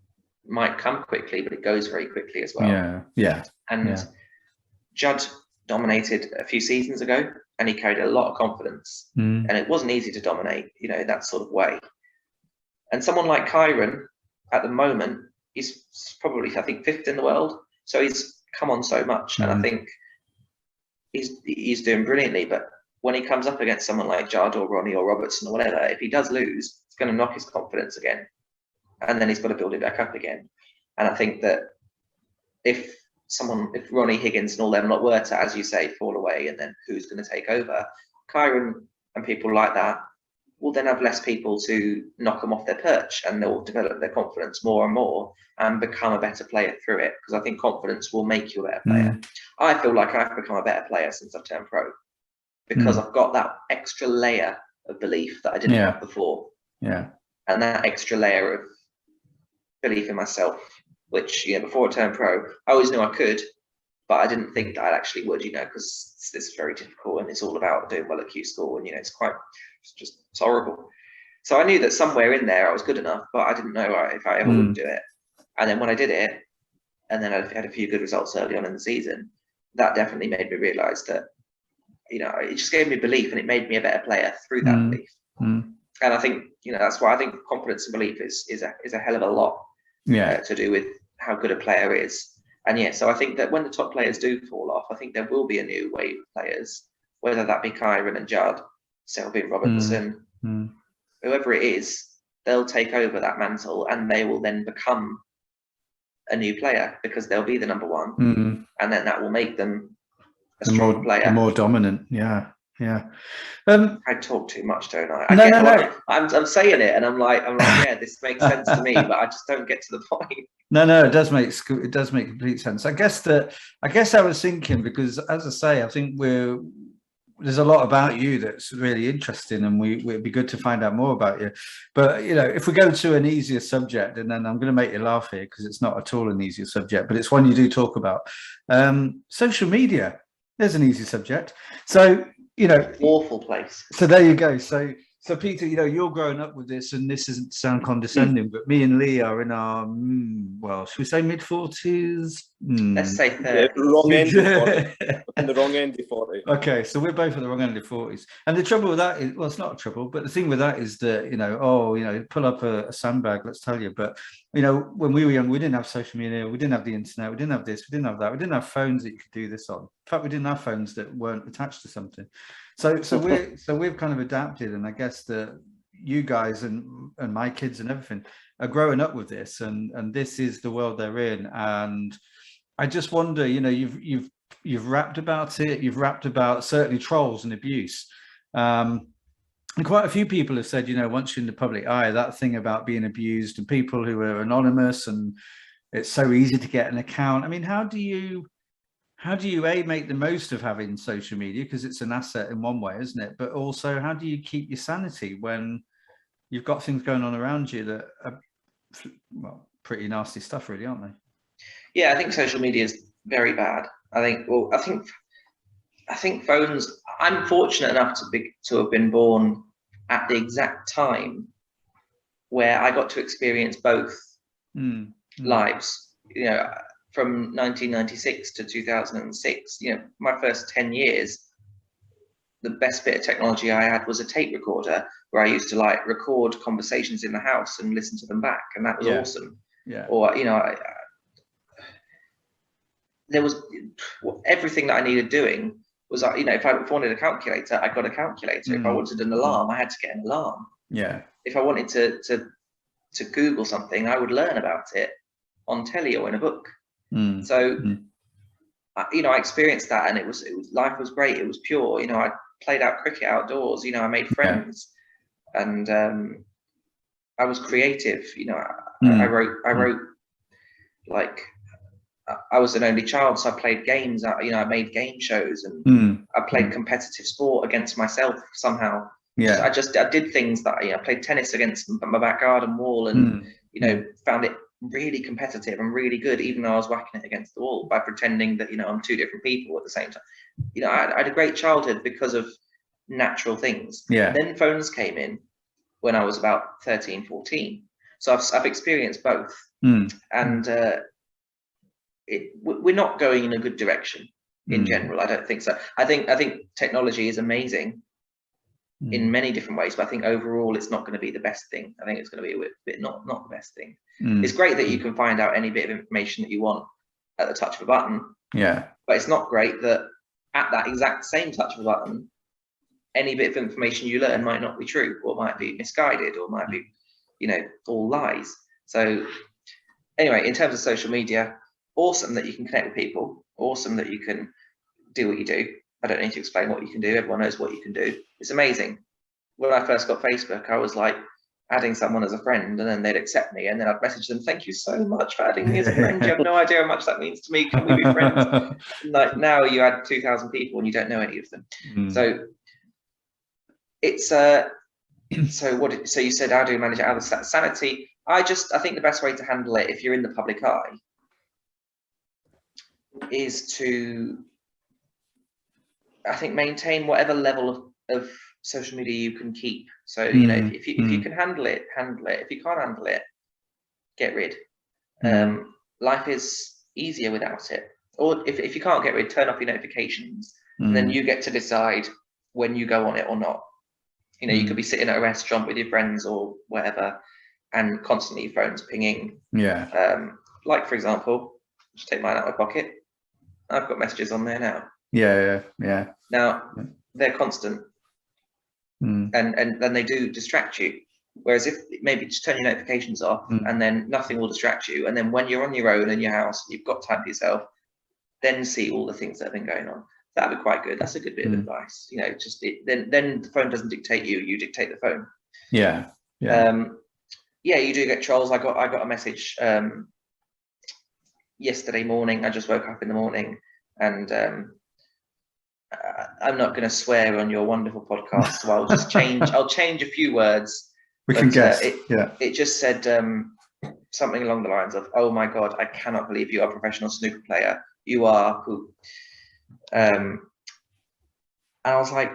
might come quickly, but it goes very quickly as well. And Judd dominated a few seasons ago, and he carried a lot of confidence, and it wasn't easy to dominate, in that sort of way. And someone like Kyron, at the moment, he's probably, I think, 5th in the world. So he's come on so much, and I think he's doing brilliantly. But when he comes up against someone like Judd or Ronnie or Robertson or whatever, if he does lose, it's going to knock his confidence again, and then he's got to build it back up again. And I think that if Ronnie Higgins and all them lot were to, as you say, fall away, and then who's going to take over, Kyron and people like that will then have less people to knock them off their perch, and they'll develop their confidence more and more and become a better player through it, because I think confidence will make you a better player. I feel like I've become a better player since I've turned pro, because I've got that extra layer of belief that I didn't have before. And that extra layer of belief in myself, which, before I turned pro, I always knew I could, but I didn't think that I actually would, because it's very difficult, and it's all about doing well at Q School, and it's horrible. So I knew that somewhere in there I was good enough, but I didn't know if I ever would do it. And then when I did it, and then I had a few good results early on in the season, that definitely made me realise that, it just gave me belief, and it made me a better player through that belief. And I think, that's why I think confidence and belief is a hell of a lot to do with how good a player is. And so I think that when the top players do fall off, I think there will be a new wave of players, whether that be Kyron and Judd, Selby and Robertson, whoever it is, they'll take over that mantle, and they will then become a new player, because they'll be the number one, and then that will make them a strong player, more dominant. I talk too much, don't I? No. I'm saying it, and I'm like, yeah, this makes sense to me, but I just don't get to the point. No, it does make complete sense. I guess I was thinking, because, as I say, I think there's a lot about you that's really interesting, and it'd be good to find out more about you. But if we go to an easier subject, and then I'm going to make you laugh here, because it's not at all an easier subject, but it's one you do talk about. Social media. There's an easy subject. So awful place. So there you go. So Peter, you're growing up with this, and this isn't to sound condescending, but me and Lee are in our, should we say mid-40s? Let's say 30. Wrong end of 40. In the wrong end of 40. Okay, so we're both at the wrong end of 40s. And the trouble with that is, it's not a trouble, but the thing with that is that, pull up a sandbag, let's tell you. But, when we were young, we didn't have social media, we didn't have the internet, we didn't have this, we didn't have that, we didn't have phones that you could do this on. In fact, we didn't have phones that weren't attached to something. So we've kind of adapted, and I guess that you guys and my kids and everything are growing up with this, and this is the world they're in. And I just wonder, you've rapped about it, you've rapped about certainly trolls and abuse, and quite a few people have said, once you're in the public eye, that thing about being abused, and people who are anonymous, and it's so easy to get an account. I mean, how do you make the most of having social media, because it's an asset in one way, isn't it? But also, how do you keep your sanity when you've got things going on around you that are, pretty nasty stuff, really, aren't they? Yeah, I think social media is very bad. I think phones. I'm fortunate enough to have been born at the exact time where I got to experience both lives. From 1996 to 2006, my first 10 years, the best bit of technology I had was a tape recorder, where I used to record conversations in the house and listen to them back, and that was awesome. Or there was everything that I needed doing was, if I wanted a calculator, I got a calculator. If I wanted an alarm, I had to get an alarm. If I wanted to Google something, I would learn about it on telly or in a book. So I experienced that, and it was life was great. It was pure. I played out cricket outdoors. I made friends, and I was creative. I wrote like. I was an only child, so I played games. I made game shows, and I played competitive sport against myself somehow. Yeah, I did things that I played tennis against my back garden wall, and found it really competitive and really good, even though I was whacking it against the wall by pretending that I'm two different people at the same time. I had a great childhood because of natural things. Yeah. Then phones came in when I was about 13, 14. So I've experienced both, and we're not going in a good direction in general. I don't think so. I think technology is amazing in many different ways, but I think overall it's not going to be the best thing. I think it's going to be a bit not the best thing. It's great that you can find out any bit of information that you want at the touch of a button. Yeah. But it's not great that at that exact same touch of a button, any bit of information you learn might not be true, or might be misguided, or might be, all lies. So anyway, in terms of social media, awesome that you can connect with people, awesome that you can do what you do. I don't need to explain what you can do. Everyone knows what you can do. It's amazing. When I first got Facebook, I was like adding someone as a friend, and then they'd accept me, and then I'd message them, "Thank you so much for adding me as a friend. You have no idea how much that means to me. Can we be friends?" Like now you add 2,000 people and you don't know any of them. So it's so you said, how do you manage it out of sanity? I think the best way to handle it if you're in the public eye is to, I think, maintain whatever level of social media you can keep. So if you can handle it, handle it. If you can't handle it, get rid. Life is easier without it. Or if you can't get rid, turn off your notifications, and then you get to decide when you go on it or not. You could be sitting at a restaurant with your friends or whatever, and constantly your phone's pinging. Like for example, just take mine out of my pocket. I've got messages on there now. Yeah. Now they're constant, and then they do distract you. Whereas if maybe just turn your notifications off, and then nothing will distract you. And then when you're on your own in your house, you've got time for yourself, then see all the things that have been going on. That'd be quite good. That's a good bit of advice. Then the phone doesn't dictate you; you dictate the phone. Yeah. You do get trolls. I got a message yesterday morning. I just woke up in the morning, and I'm not going to swear on your wonderful podcast, so I'll just change. I'll change a few words. We can guess. It just said something along the lines of, "Oh my God, I cannot believe you are a professional snooker player. You are who?" And I was like,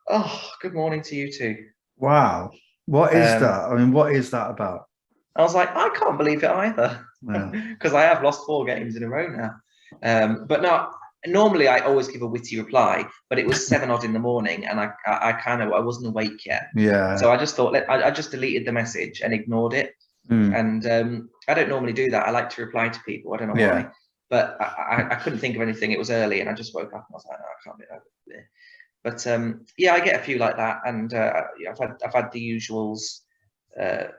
"Oh, good morning to you too." Wow. What is that? I mean, what is that about? I was like, I can't believe it either, because I have lost 4 games in a row now. But no, normally I always give a witty reply, but it was 7 odd in the morning, and I wasn't awake yet. Yeah. So I just thought, I just deleted the message and ignored it. And I don't normally do that. I like to reply to people. I don't know why, but I couldn't think of anything. It was early, and I just woke up and I was like, no, I can't be over there. But I get a few like that, and I've had the usuals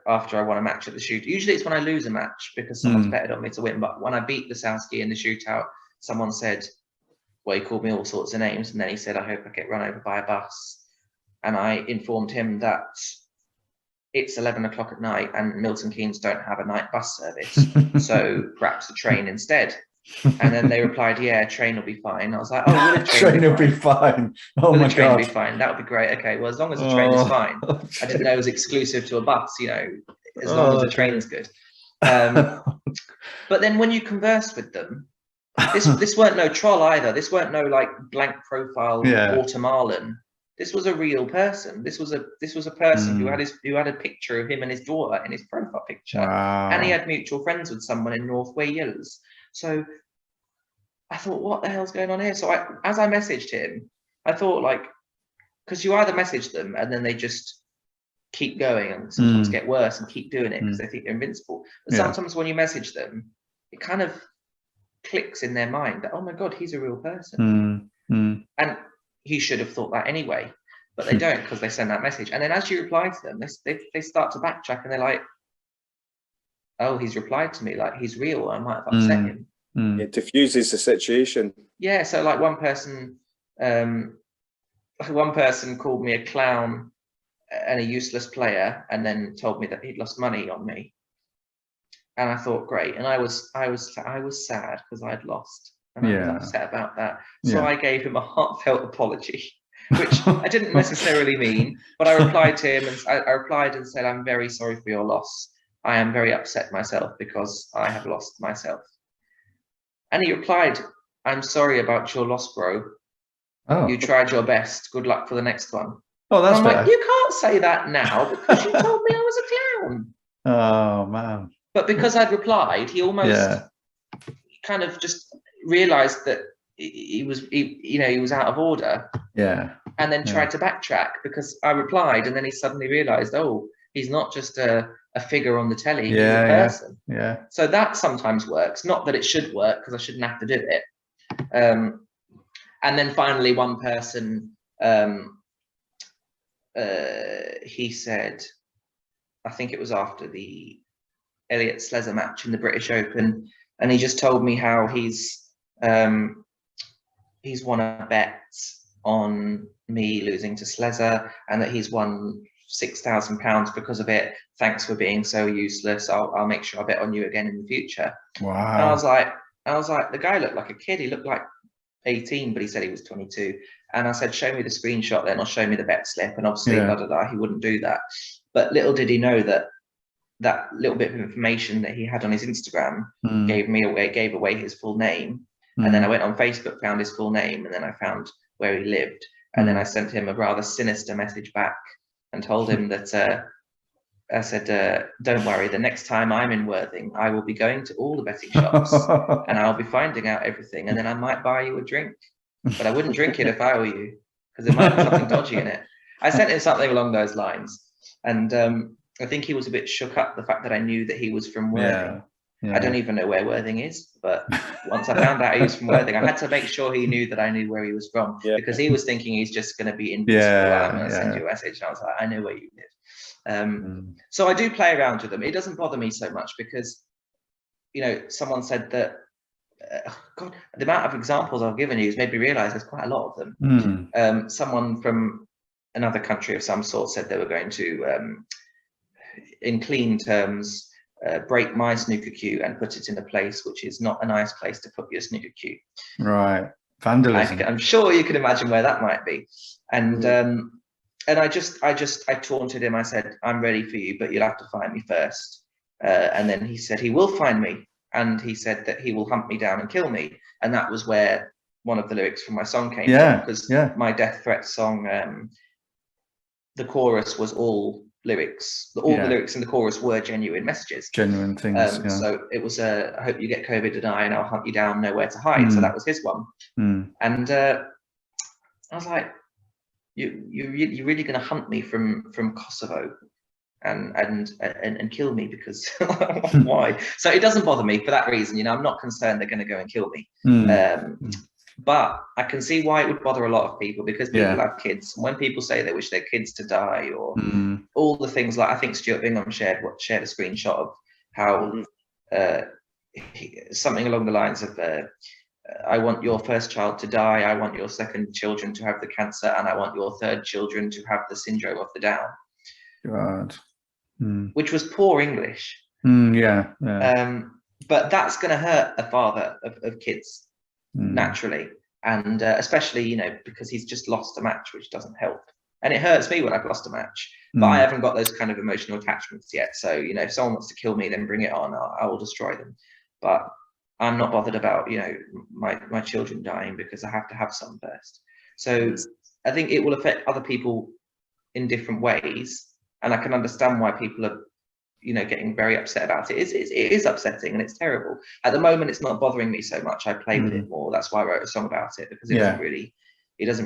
after I won a match at the shoot. Usually it's when I lose a match because someone's betted on me to win. But when I beat the Sowski in the shootout, someone said, well, he called me all sorts of names, and then he said, I hope I get run over by a bus. And I informed him that it's 11 o'clock at night and Milton Keynes don't have a night bus service, so perhaps a train instead. And then they replied, yeah, train will be fine. I was like, oh, will a train will be fine? Oh my God. Will a train be fine? That would be great. Okay, well, as long as the train is fine. I didn't know it was exclusive to a bus, as long as the train's good. But then when you converse with them, this weren't no troll either. This weren't no like blank profile Guatemalan. This was a real person. This was a person who had a picture of him and his daughter in his profile picture. Wow. And he had mutual friends with someone in North Wales. So I thought, what the hell's going on here? So as I messaged him, I thought, like, because you either message them and then they just keep going and sometimes get worse and keep doing it because they think they're invincible. But sometimes when you message them, it kind of clicks in their mind that, oh my God, he's a real person. And he should have thought that anyway, but they don't, because they send that message. And then as you reply to them, they start to backtrack, and they're like, oh, he's replied to me, like he's real. I might have upset him. It diffuses the situation. Yeah, so like one person called me a clown and a useless player, and then told me that he'd lost money on me. And I thought, great. And I was sad because I'd lost, and I was upset about that. So I gave him a heartfelt apology, which I didn't necessarily mean, but I replied to him, and I replied and said, I'm very sorry for your loss. I am very upset myself because I have lost myself. And he replied, I'm sorry about your loss, bro. Oh. You tried your best. Good luck for the next one. Oh, that's I'm like, you can't say that now because you told me I was a clown. Oh, man. But because I'd replied, he almost kind of just realized that he was out of order. Yeah. And then tried to backtrack because I replied, and then he suddenly realized, oh, he's not just a figure on the telly, he's a person. Yeah. So that sometimes works. Not that it should work, because I shouldn't have to do it. And then finally, one person, he said, I think it was after the Elliot Slezzer match in the British Open, and he just told me how he's won a bet on me losing to Slezzer, and that he's won £6,000 because of it. Thanks for being so useless. I'll make sure I bet on you again in the future. Wow. And I was like, the guy looked like a kid. He looked like 18, but he said he was 22. And I said, show me the screenshot then, or show me the bet slip. And obviously, he wouldn't do that. But little did he know that that little bit of information that he had on his Instagram gave away his full name. And then I went on Facebook, found his full name, and then I found where he lived. And then I sent him a rather sinister message back and told him that I said, don't worry, the next time I'm in Worthing, I will be going to all the betting shops and I'll be finding out everything, and then I might buy you a drink. But I wouldn't drink it if I were you, because there might be something dodgy in it. I sent him something along those lines. And I think he was a bit shook up the fact that I knew that he was from Worthing. I don't even know where Worthing is, but once I found out he was from Worthing, I had to make sure he knew that I knew where he was from, because he was thinking he's just going to be invisible. I'm going to send you a message. And I was like, I know where you live. So I do play around with them. It doesn't bother me so much because, someone said that, God, the amount of examples I've given you has made me realize there's quite a lot of them. Someone from another country of some sort said they were going to, in clean terms, break my snooker cue and put it in a place which is not a nice place to put your snooker cue. Right, vandalism. I'm sure you can imagine where that might be. And I taunted him. I said, I'm ready for you, but you'll have to find me first. And then he said he will find me, and he said that he will hunt me down and kill me. And that was where one of the lyrics from my song came from, because my death threat song, the chorus was all lyrics. The lyrics in the chorus were genuine messages, genuine things. So it was I hope you get COVID and and I'll hunt you down, nowhere to hide. So that was his one. And I was like, you're really going to hunt me from Kosovo and kill me, because why? So it doesn't bother me for that reason. I'm not concerned they're going to go and kill me. But I can see why it would bother a lot of people, because people have kids. And when people say they wish their kids to die, or all the things, like I think Stuart Bingham shared a screenshot of how something along the lines of, I want your first child to die, I want your second children to have the cancer, and I want your third children to have the syndrome of the Down. God. Which was poor English. But that's going to hurt a father of kids. Naturally, and especially because he's just lost a match, which doesn't help, and it hurts me when I've lost a match, but I haven't got those kind of emotional attachments yet. So if someone wants to kill me, then bring it on. I will destroy them, but I'm not bothered about my children dying, because I have to have some first. So I think it will affect other people in different ways, and I can understand why people are getting very upset about it. It is upsetting, and it's terrible. At the moment, it's not bothering me so much. I play with it more. That's why I wrote a song about it, because it doesn't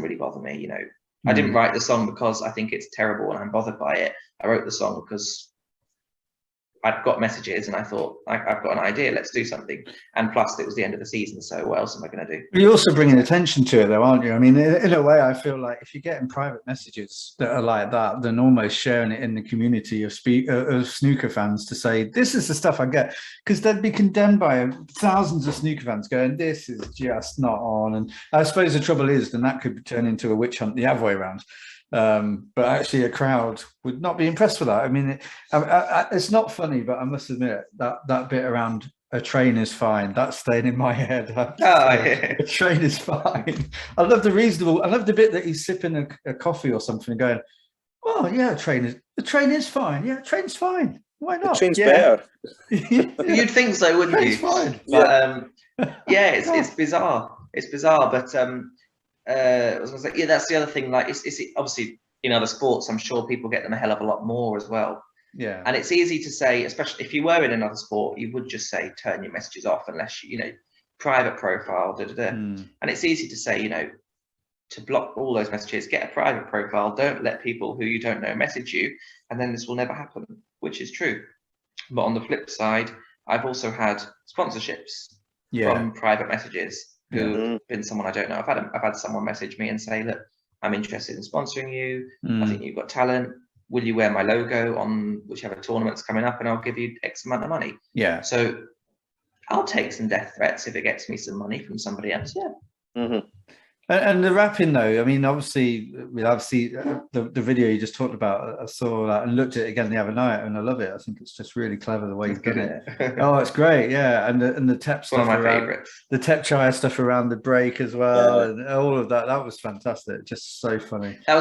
really bother me. I didn't write the song because I think it's terrible and I'm bothered by it. I wrote the song because I'd got messages and I thought, I've got an idea, let's do something. And plus it was the end of the season, so what else am I going to do? You're also bringing attention to it though, aren't you? I mean, in a way, I feel like if you're getting private messages that are like that, then almost sharing it in the community of snooker fans to say, this is the stuff I get, because they'd be condemned by thousands of snooker fans going, this is just not on. And I suppose the trouble is, then that could turn into a witch hunt the other way around. But actually a crowd would not be impressed with that. I mean, it's not funny, but I must admit that bit around a train is fine, that's staying in my head. A train is fine. I love the bit that he's sipping a coffee or something and going, oh yeah, the train is fine. Yeah, train's fine. Why not? The train's better. You'd think so, wouldn't you? Fine. But it's bizarre. It's bizarre, but I was gonna say, yeah, that's the other thing. Like, it's obviously in other sports, I'm sure people get them a hell of a lot more as well. Yeah. And it's easy to say, especially if you were in another sport, you would just say turn your messages off unless you know, private profile. And it's easy to say, you know, to block all those messages, get a private profile. Don't let people who you don't know message you, and then this will never happen, which is true. But on the flip side, I've also had sponsorships from private messages. Who have been someone I don't know. I've had someone message me and say, look, I'm interested in sponsoring you. I think you've got talent. Will you wear my logo on whichever tournament's coming up, and I'll give you X amount of money. Yeah. So I'll take some death threats if it gets me some money from somebody else. Yeah. And the rapping though, I mean, obviously the video you just talked about, I saw that and looked at it again the other night, and I love it. I think it's just really clever the way you've done it. Oh, it's great, yeah. And the Tep stuff, one of my favorites. The Tep Chire stuff around the break as well, and all of that. That was fantastic. Just so funny. That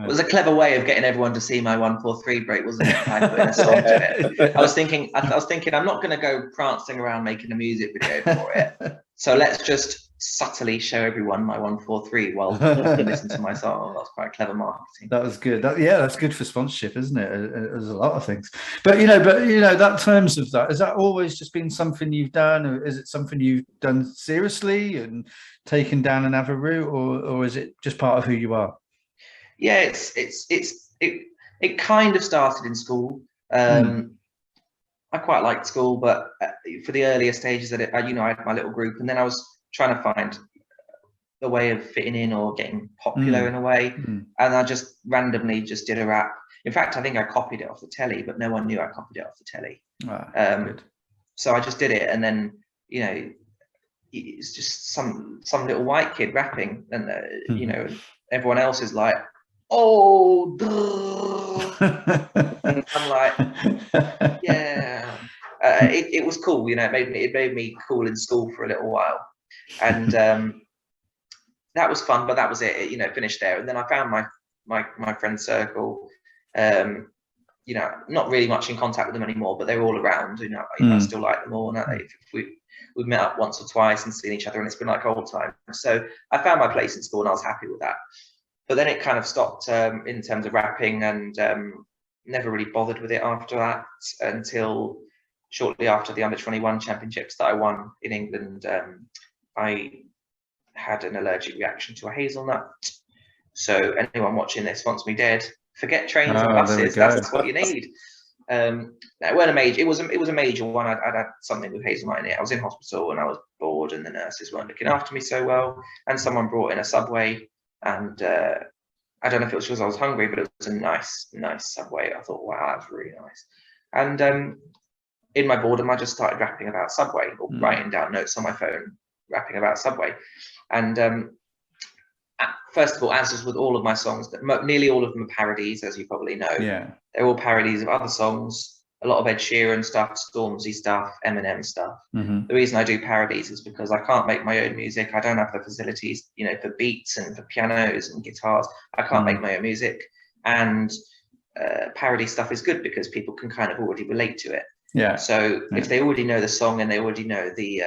was a clever way of getting everyone to see my 1-4-3 break, wasn't it? By putting a song to it. I was thinking, I'm not going to go prancing around making a music video for it. So let's just subtly show everyone my 1-4-3 while they listen to my song. That's quite clever marketing. That was good. That's good for sponsorship, isn't it? There's a lot of things. But you know, that terms of that, has that always just been something you've done, or is it something you've done seriously and taken down another route, or is it just part of who you are? Yeah, it kind of started in school. I quite liked school, but for the earlier stages of it, I had my little group, and then I was trying to find a way of fitting in or getting popular in a way. And I just randomly just did a rap. In fact, I think I copied it off the telly, but no one knew I copied it off the telly. So I just did it, and then, you know, it's just some little white kid rapping, and you know, everyone else is like, oh, and I'm like, yeah. It was cool, you know. It made me cool in school for a little while, and that was fun. But that was it. You know, finished there, and then I found my friend circle. You know, not really much in contact with them anymore, but they're all around. You know, I still like them all. And we've met up once or twice and seen each other, and it's been like old times. So I found my place in school, and I was happy with that. But then it kind of stopped in terms of rapping, and never really bothered with it after that until shortly after the under-21 championships that I won in England. I had an allergic reaction to a hazelnut. So anyone watching this wants me dead. Forget trains and buses. That's what you need. It wasn't a major. It was a major one. I'd had something with hazelnut in it. I was in hospital and I was bored, and the nurses weren't looking after me so well. And someone brought in a Subway, and I don't know if it was because I was hungry, but it was a nice Subway. I thought, wow, that's really nice. And in my boredom, I just started rapping about Subway, or writing down notes on my phone, rapping about Subway. And first of all, as is with all of my songs, nearly all of them are parodies, as you probably know. Yeah, they're all parodies of other songs. A lot of Ed Sheeran stuff, Stormzy stuff, Eminem stuff. The reason I do parodies is because I can't make my own music. I don't have the facilities, you know, for beats and for pianos and guitars. I can't make my own music. And parody stuff is good because people can kind of already relate to it. Yeah. So if they already know the song and they already know the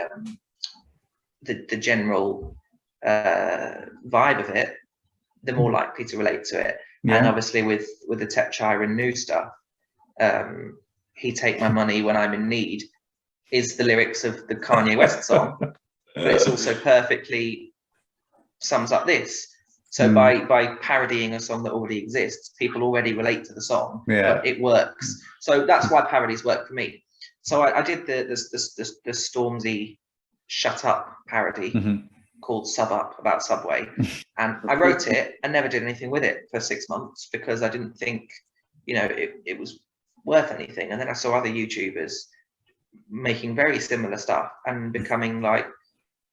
general vibe of it, they're more likely to relate to it. Yeah. And obviously with the Tep Chire and new stuff, He Take My Money When I'm in Need is the lyrics of the Kanye West song, but it's also perfectly sums up this. So by parodying a song that already exists, people already relate to the song, but it works. So that's why parodies work for me. So I did the Stormzy Shut Up parody called Sub Up about Subway, and I wrote it and never did anything with it for 6 months because I didn't think, you know, it was worth anything. And then I saw other YouTubers making very similar stuff and becoming like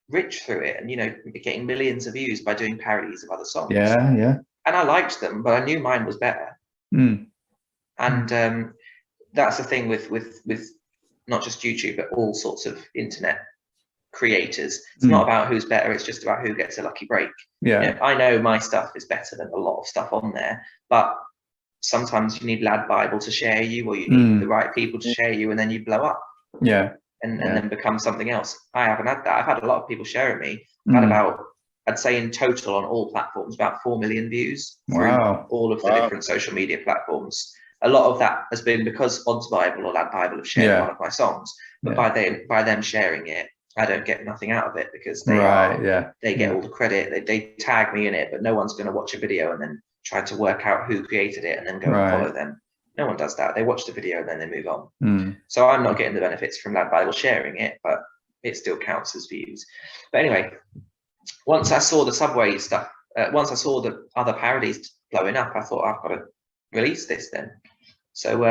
rich through it, and, you know, getting millions of views by doing parodies of other songs. Yeah. And I liked them, but I knew mine was better. And that's the thing with not just YouTube, but all sorts of internet creators. It's not about who's better, it's just about who gets a lucky break. You know, I know my stuff is better than a lot of stuff on there, but sometimes you need Lad Bible to share you, or you need the right people to share you, and then you blow up. And then become something else. I haven't had that. I've had a lot of people sharing me. I've had about, I'd say in total on all platforms, about 4 million views through all of the different social media platforms. A lot of that has been because Odds Bible or Lad Bible have shared one of my songs, but by them sharing it, I don't get nothing out of it because they they get all the credit. They tag me in it, but no one's going to watch a video and then try to work out who created it and then go and follow them. No one does that. They watch the video and then they move on. So I'm not getting the benefits from Lad Bible sharing it, but it still counts as views. But anyway, once I saw the Subway stuff, once I saw the other parodies blowing up, I thought, I've got to release this then. So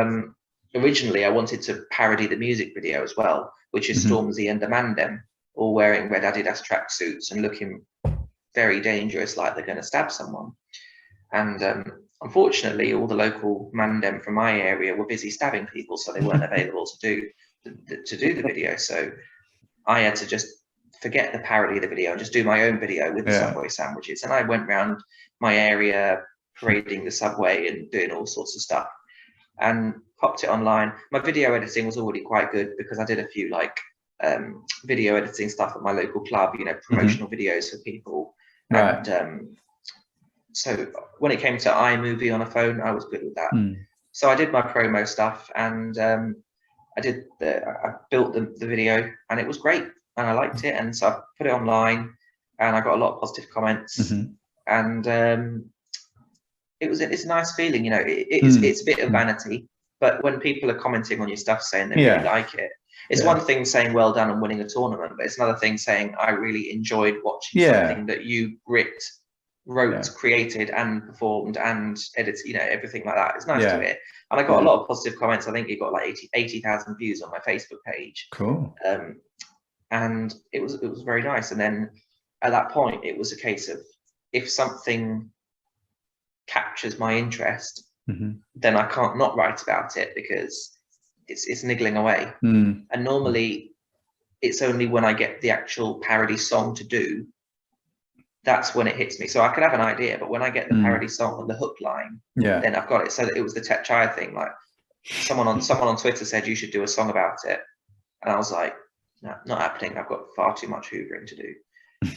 originally I wanted to parody the music video as well, which is Stormzy and the Mandem all wearing red Adidas tracksuits and looking very dangerous, like they're going to stab someone. And unfortunately, all the local Mandem from my area were busy stabbing people, so they weren't available to do the video. So I had to just forget the parody of the video and just do my own video with the Subway sandwiches. And I went around my area parading the Subway and doing all sorts of stuff and popped it online. My video editing was already quite good because I did a few like video editing stuff at my local club, you know, promotional videos for people. And so when it came to iMovie on a phone, I was good with that. So I did my promo stuff, and I built the video, and it was great, and I liked it, and so I put it online, and I got a lot of positive comments, and it's a nice feeling, you know. It's a bit of vanity, but when people are commenting on your stuff saying they really like it, it's one thing saying well done and winning a tournament, but it's another thing saying I really enjoyed watching something that you wrote, created and performed and edited, you know, everything like that. It's nice to hear. And I got a lot of positive comments. I think it got like 80,000 views on my Facebook page. Cool. And it was very nice. And then at that point, it was a case of, if something captures my interest, then I can't not write about it because it's niggling away. And normally it's only when I get the actual parody song to do, that's when it hits me. So I could have an idea, but when I get the parody song and the hook line, then I've got it. So that it was the Tech Chai thing. Like someone on Twitter said you should do a song about it, and I was like, no, not happening. I've got far too much hoovering to do.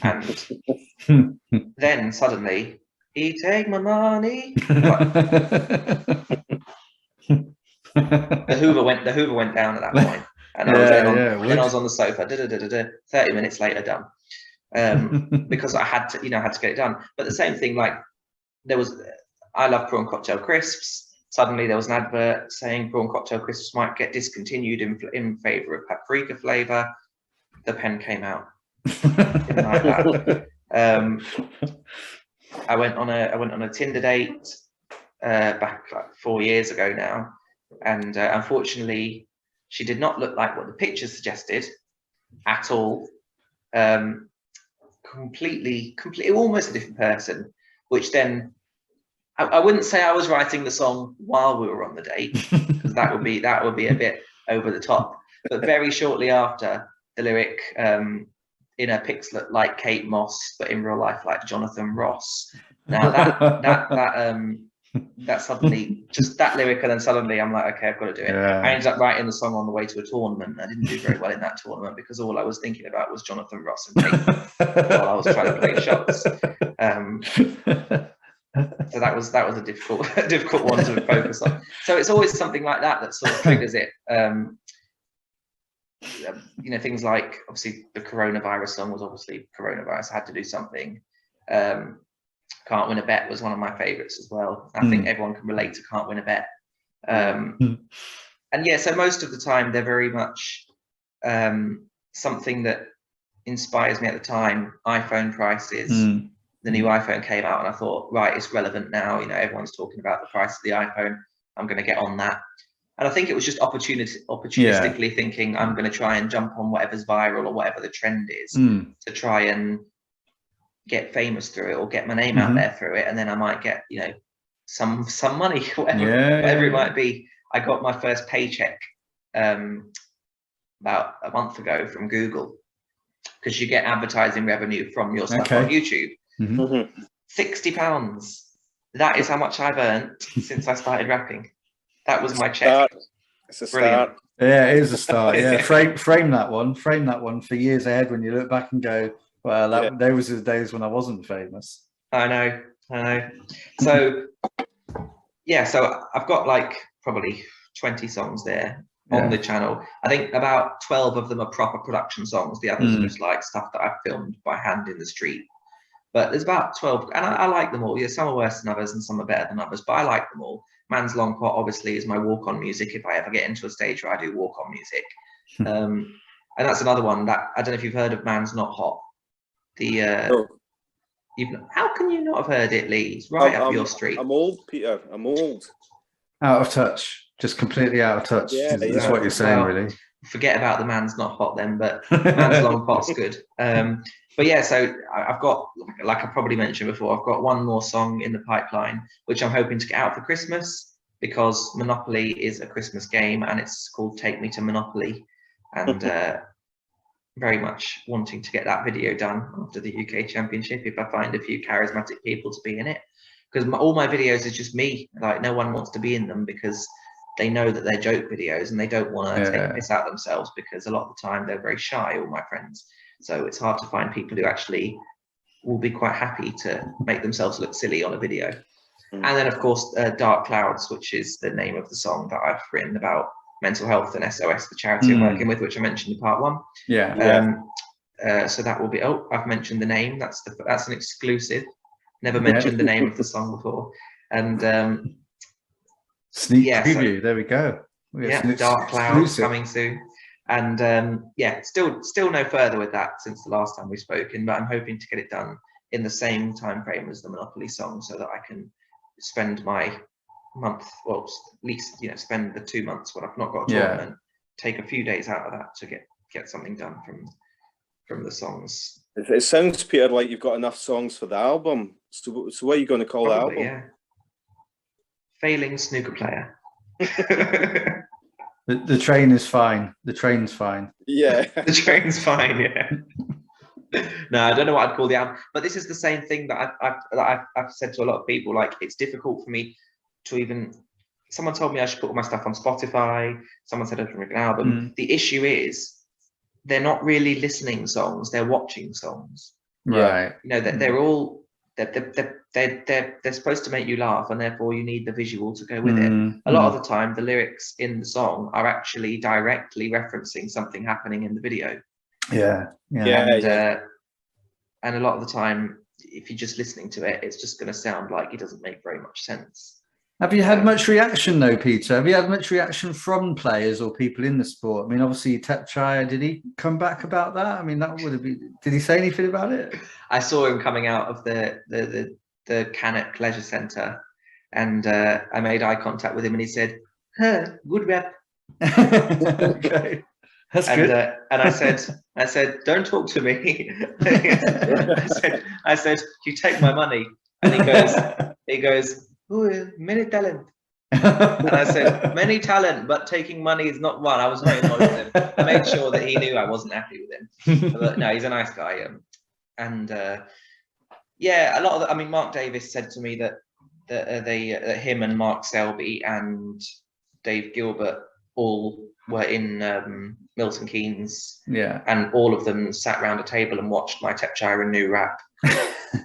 And then suddenly, he take my money. The Hoover went down at that point, and I was on the sofa. 30 minutes later, done. Because I had to get it done. But the same thing, like I love prawn cocktail crisps. Suddenly there was an advert saying prawn cocktail crisps might get discontinued in favor of paprika flavor. The pen came out. Didn't like that. I went on a Tinder date back like 4 years ago now, and unfortunately she did not look like what the picture suggested at all. Completely almost a different person, which then I wouldn't say I was writing the song while we were on the date, because that would be a bit over the top. But very shortly after, the lyric in her pics looked like Kate Moss, but in real life like Jonathan Ross. Now that suddenly, just that lyric, and then suddenly I'm like, okay, I've got to do it. I ended up writing the song on the way to a tournament. I didn't do very well in that tournament because all I was thinking about was Jonathan Ross and Kate while I was trying to play shots. So that was a difficult one to focus on. So it's always something like that sort of triggers it. You know, things like, obviously the coronavirus song was obviously coronavirus. I had to do something. Can't Win a Bet was one of my favorites as well. I think everyone can relate to Can't Win a Bet. And yeah, so most of the time they're very much something that inspires me at the time. iPhone prices. The new iPhone came out and I thought, right, it's relevant now. You know, everyone's talking about the price of the iPhone. I'm going to get on that. And I think it was just opportunistically thinking I'm going to try and jump on whatever's viral or whatever the trend is to try and get famous through it or get my name out there through it. And then I might get, you know, some money, whatever it might be. I got my first paycheck about a month ago from Google, because you get advertising revenue from your stuff on YouTube. £60. That is how much I've earned since I started rapping. That was my check. It's a start. Yeah, it is a start. Yeah, frame that one for years ahead when you look back and go, well, there was the days when I wasn't famous. I know. So yeah, so I've got like probably 20 songs there on the channel. I think about 12 of them are proper production songs. The others are just like stuff that I've filmed by hand in the street. But there's about 12, and I like them all. Yeah, some are worse than others and some are better than others, but I like them all. Man's Long Pot obviously is my walk-on music if I ever get into a stage where I do walk-on music. And that's another one that, I don't know if you've heard of Man's Not Hot. How can you not have heard it, Lee? It's right up your street. I'm old, Peter. I'm old. Out of touch. Just completely out of touch. Yeah, is what you're saying, really. Forget about the Man's Not Hot then, but Man's Long Pot's good. But yeah, so I've got, like I probably mentioned before, I've got one more song in the pipeline, which I'm hoping to get out for Christmas, because Monopoly is a Christmas game and it's called Take Me to Monopoly. And very much wanting to get that video done after the UK Championship, if I find a few charismatic people to be in it. Because all my videos is just me. Like, no one wants to be in them because they know that they're joke videos and they don't want to take a piss out themselves, because a lot of the time they're very shy, all my friends. So it's hard to find people who actually will be quite happy to make themselves look silly on a video. And then, of course, Dark Clouds, which is the name of the song that I've written about mental health and SOS, the charity I'm working with, which I mentioned in part one. So that will be, I've mentioned the name. That's an exclusive. Never mentioned the name of the song before. And sneak preview. There we go. Dark Clouds coming soon. And still no further with that since the last time we've spoken, but I'm hoping to get it done in the same time frame as the Monopoly song, so that I can spend my month, well, at least, you know, spend the 2 months when I've not got a tournament, take a few days out of that to get something done from the songs. It sounds, Peter, like you've got enough songs for the album. So what are you going to call the album? Yeah. Failing Snooker Player. The train is fine. The train's fine. Yeah. The train's fine, yeah. No, I don't know what I'd call the album, but this is the same thing that I've said to a lot of people. Like, it's difficult for me to even. Someone told me I should put all my stuff on Spotify. Someone said I should make an album. The issue is they're not really listening songs; they're watching songs. Right. You know, they're all they're supposed to make you laugh, and therefore you need the visual to go with it. A lot of the time, the lyrics in the song are actually directly referencing something happening in the video. And a lot of the time, if you're just listening to it, it's just going to sound like it doesn't make very much sense. Have you had much reaction though, Peter? Have you had much reaction from players or people in the sport? I mean, obviously Tepchai, did he come back about that? I mean, that would have been. Did he say anything about it? I saw him coming out of the Cannock Leisure Centre, and I made eye contact with him, and he said, "Good rep." Okay. That's good. And I said, "Don't talk to me." I said, "You take my money." And he goes, "Oh, many talent." And I said, "Many talent, but taking money is not one." I was not involved with him. I made sure that he knew I wasn't happy with him. But no, he's a nice guy. A lot of Mark Davis said to me that him and Mark Selby and Dave Gilbert all were in Milton Keynes, and all of them sat around a table and watched my Tepchai and New rap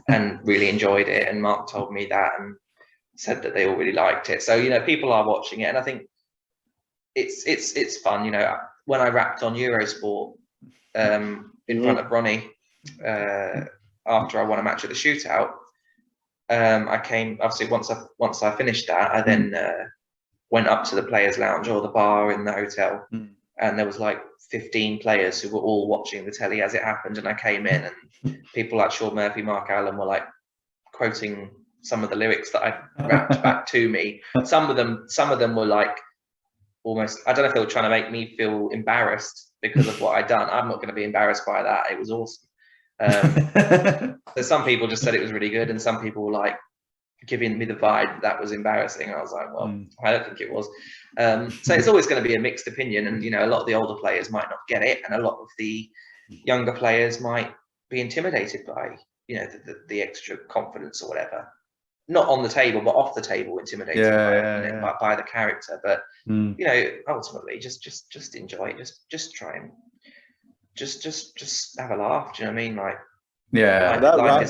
and really enjoyed it. And Mark told me that and said that they all really liked it. So, you know, people are watching it, and I think it's fun. You know, when I rapped on Eurosport in front of Ronnie after I won a match at the shootout, I came, obviously once I finished that, I then went up to the players lounge or the bar in the hotel, and there was like 15 players who were all watching the telly as it happened, and I came in, and people like Sean Murphy, Mark Allen were like quoting some of the lyrics that I rapped back to me. Some of them were like almost, I don't know if they were trying to make me feel embarrassed because of what I'd done. I'm not going to be embarrassed by that. It was awesome. So some people just said it was really good, and some people were like giving me the vibe that was embarrassing. I was like, well, I don't think it was. So it's always going to be a mixed opinion, and you know, a lot of the older players might not get it, and a lot of the younger players might be intimidated by, you know, the extra confidence or whatever. Not on the table, but off the table, intimidated by the character. But you know, ultimately, just enjoy it. Just try and just have a laugh. Do you know what I mean? Like,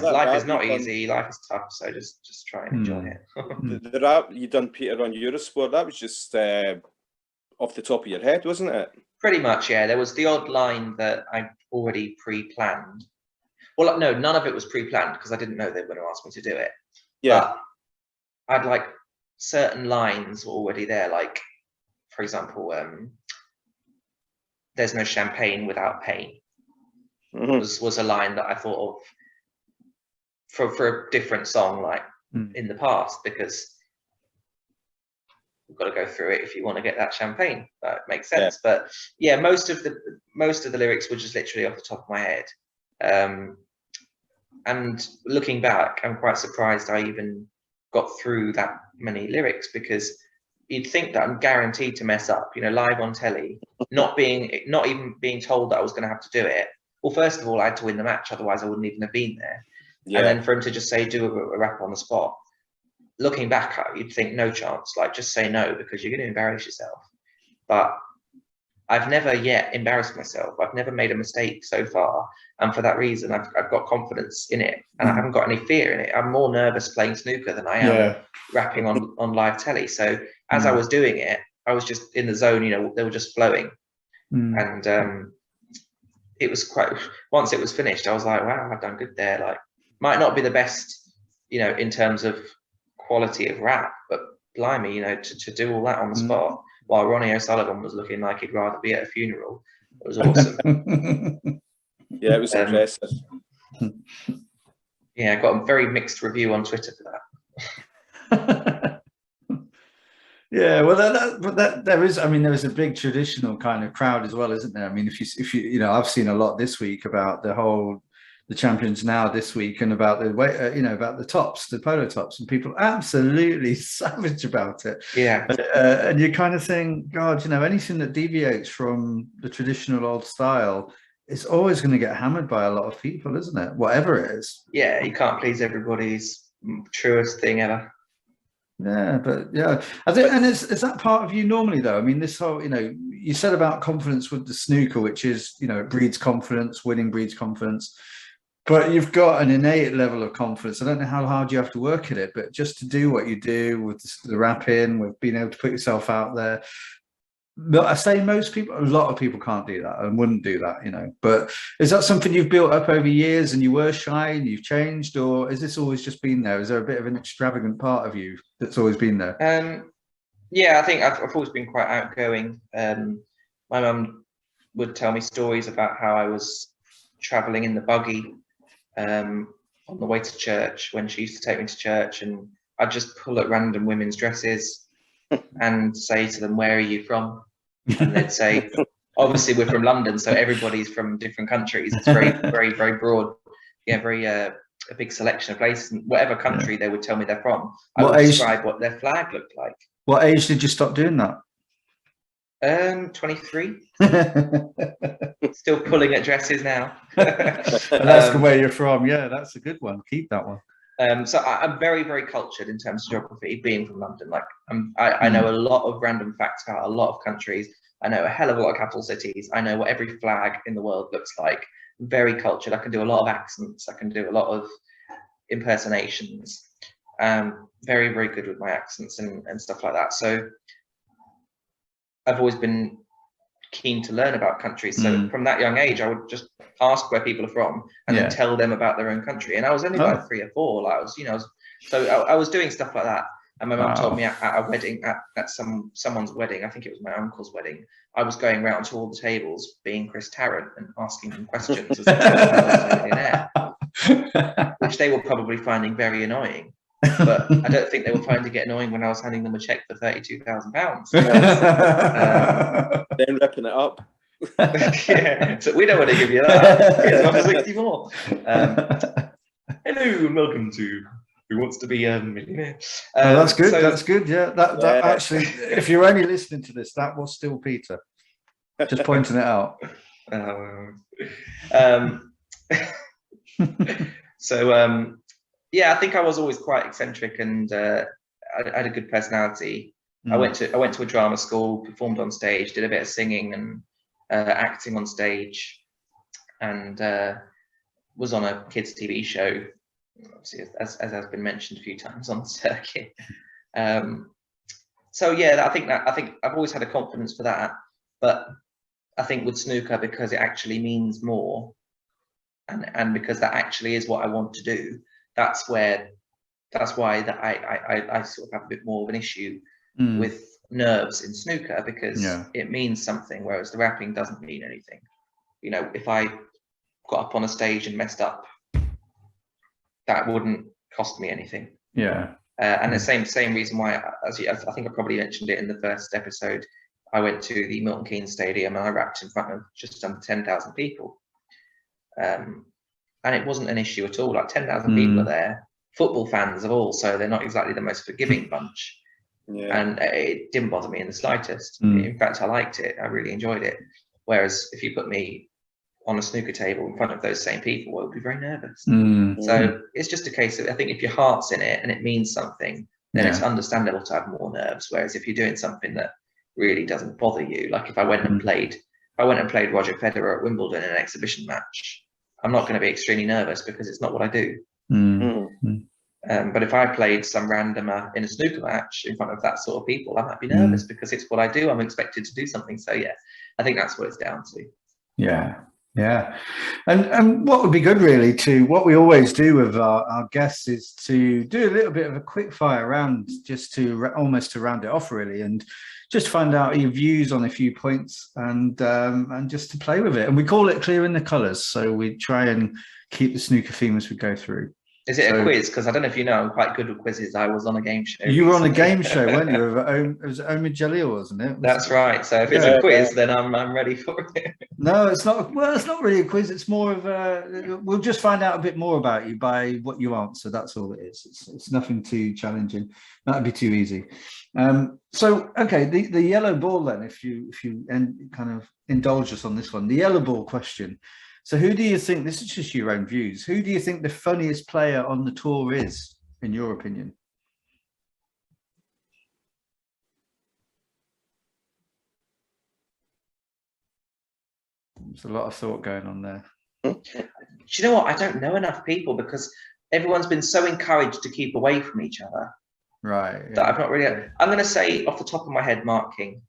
life is not easy. Life is tough. So just try and enjoy it. The rap you done, Peter, on Eurosport, that was just off the top of your head, wasn't it? Pretty much, yeah. There was the odd line that I already pre-planned. Well, no, none of it was pre-planned because I didn't know they were going to ask me to do it. Yeah, but I'd like certain lines were already there. Like, for example, "There's no champagne without pain." Was a line that I thought of for a different song, like in the past, because you've got to go through it if you want to get that champagne. That makes sense. Yeah. But yeah, most of the lyrics were just literally off the top of my head. And looking back, I'm quite surprised I even got through that many lyrics, because you'd think that I'm guaranteed to mess up, you know, live on telly, not even being told that I was going to have to do it. Well, first of all, I had to win the match, otherwise I wouldn't even have been there. Yeah. And then for him to just say, do a rap on the spot, looking back, you'd think no chance, like just say no, because you're going to embarrass yourself. But I've never yet embarrassed myself. I've never made a mistake so far. And for that reason, I've got confidence in it, and I haven't got any fear in it. I'm more nervous playing snooker than I am rapping on live telly. So as I was doing it, I was just in the zone, you know, they were just flowing. And it was quite, once it was finished, I was like, wow, I've done good there. Like, might not be the best, you know, in terms of quality of rap, but blimey, you know, to do all that on the spot, while Ronnie O'Sullivan was looking like he'd rather be at a funeral. It was awesome. Yeah, it was impressive. Yeah, I got a very mixed review on Twitter for that. Yeah, well, there is. I mean, there is a big traditional kind of crowd as well, isn't there? I mean, if you know, I've seen a lot this week about the champions now this week, and about the way, you know, about the tops, the polo tops, and people absolutely savage about it. Yeah. And you kind of think, God, you know, anything that deviates from the traditional old style is always going to get hammered by a lot of people, isn't it? Whatever it is. Yeah, you can't please everybody's truest thing ever. Yeah, but yeah, I think, and is that part of you normally though? I mean, this whole, you know, you said about confidence with the snooker, which is, you know, it breeds confidence, winning breeds confidence, but you've got an innate level of confidence. I don't know how hard you have to work at it, but just to do what you do with the rapping, with being able to put yourself out there. I say most people, a lot of people can't do that and wouldn't do that, you know. But is that something you've built up over years, and you were shy and you've changed, or is this always just been there? Is there a bit of an extravagant part of you that's always been there? Yeah, I think I've always been quite outgoing. My mum would tell me stories about how I was traveling in the buggy on the way to church, when she used to take me to church, and I'd just pull at random women's dresses and say to them, "Where are you from?" And they'd say, obviously we're from London, so everybody's from different countries. It's very, very, very broad. Yeah, very a big selection of places. And whatever country they would tell me they're from, I would describe what their flag looked like. What age did you stop doing that? 23. Still pulling at dresses now. And that's where you're from. Yeah, that's a good one. Keep that one. So I'm very, very cultured in terms of geography, being from London. Like I know a lot of random facts about a lot of countries. I know a hell of a lot of capital cities. I know what every flag in the world looks like. Very cultured. I can do a lot of accents. I can do a lot of impersonations. Very, very good with my accents and stuff like that. So I've always been keen to learn about countries. So from that young age, I would just ask where people are from and then tell them about their own country. And I was only like 3 or 4. Like I was So I was doing stuff like that. And my mum told me at a wedding, at someone's wedding, I think it was my uncle's wedding, I was going round to all the tables being Chris Tarrant and asking them questions as a millionaire, which they were probably finding very annoying. But I don't think they were finding it annoying when I was handing them a cheque for £32,000. Then ripping it up. Yeah, so we don't want to give you that. Here's another 60 more. Hello and welcome to Who Wants to Be a Millionaire. That's good. So, that's good. Yeah, that actually, if you're only listening to this, that was still Peter. Just pointing it out. Yeah, I think I was always quite eccentric, and I had a good personality. I went to a drama school, performed on stage, did a bit of singing and acting on stage, and was on a kids' TV show, obviously, as has been mentioned a few times on the circuit. So yeah, I think I've always had a confidence for that, but I think with snooker, because it actually means more, and because that actually is what I want to do, that's why I sort of have a bit more of an issue with nerves in snooker, because it means something, whereas the rapping doesn't mean anything. You know, if I got up on a stage and messed up, that wouldn't cost me anything. Yeah. And the same reason why, I think I probably mentioned it in the first episode, I went to the Milton Keynes Stadium and I rapped in front of just under 10,000 people. And it wasn't an issue at all. Like 10,000 people are there, football fans of all, so they're not exactly the most forgiving bunch. Yeah. And it didn't bother me in the slightest. In fact, I liked it. I really enjoyed it. Whereas if you put me on a snooker table in front of those same people, I would be very nervous. So it's just a case of, I think if your heart's in it and it means something, then it's understandable to have more nerves. Whereas if you're doing something that really doesn't bother you, like if I went and played Roger Federer at Wimbledon in an exhibition match, I'm not going to be extremely nervous because it's not what I do. But if I played some randomer in a snooker match in front of that sort of people, I might be nervous because it's what I do. I'm expected to do something. So yeah, I think that's what it's down to. Yeah. And what would be good really what we always do with our guests is to do a little bit of a quick fire round, just to almost to round it off really, and just find out your views on a few points, and just to play with it. And we call it clearing the colours. So we try and keep the snooker theme as we go through. Is it a quiz? Because I don't know if you know, I'm quite good with quizzes. I was on a game show. You were on a game show, weren't you? It was Omid Jalil, wasn't it? That's right. So if it's a quiz, then I'm ready for it. No, it's not. Well, it's not really a quiz. It's more of a. We'll just find out a bit more about you by what you answer. That's all it is. It's nothing too challenging. That'd be too easy. So okay, the yellow ball then. If you kind of indulge us on this one, the yellow ball question. So who do you think, this is just your own views, who do you think the funniest player on the tour is, in your opinion? There's a lot of thought going on there. Do you know what? I don't know enough people because everyone's been so encouraged to keep away from each other. Right. Yeah. That I've not really. I'm going to say off the top of my head, Mark King.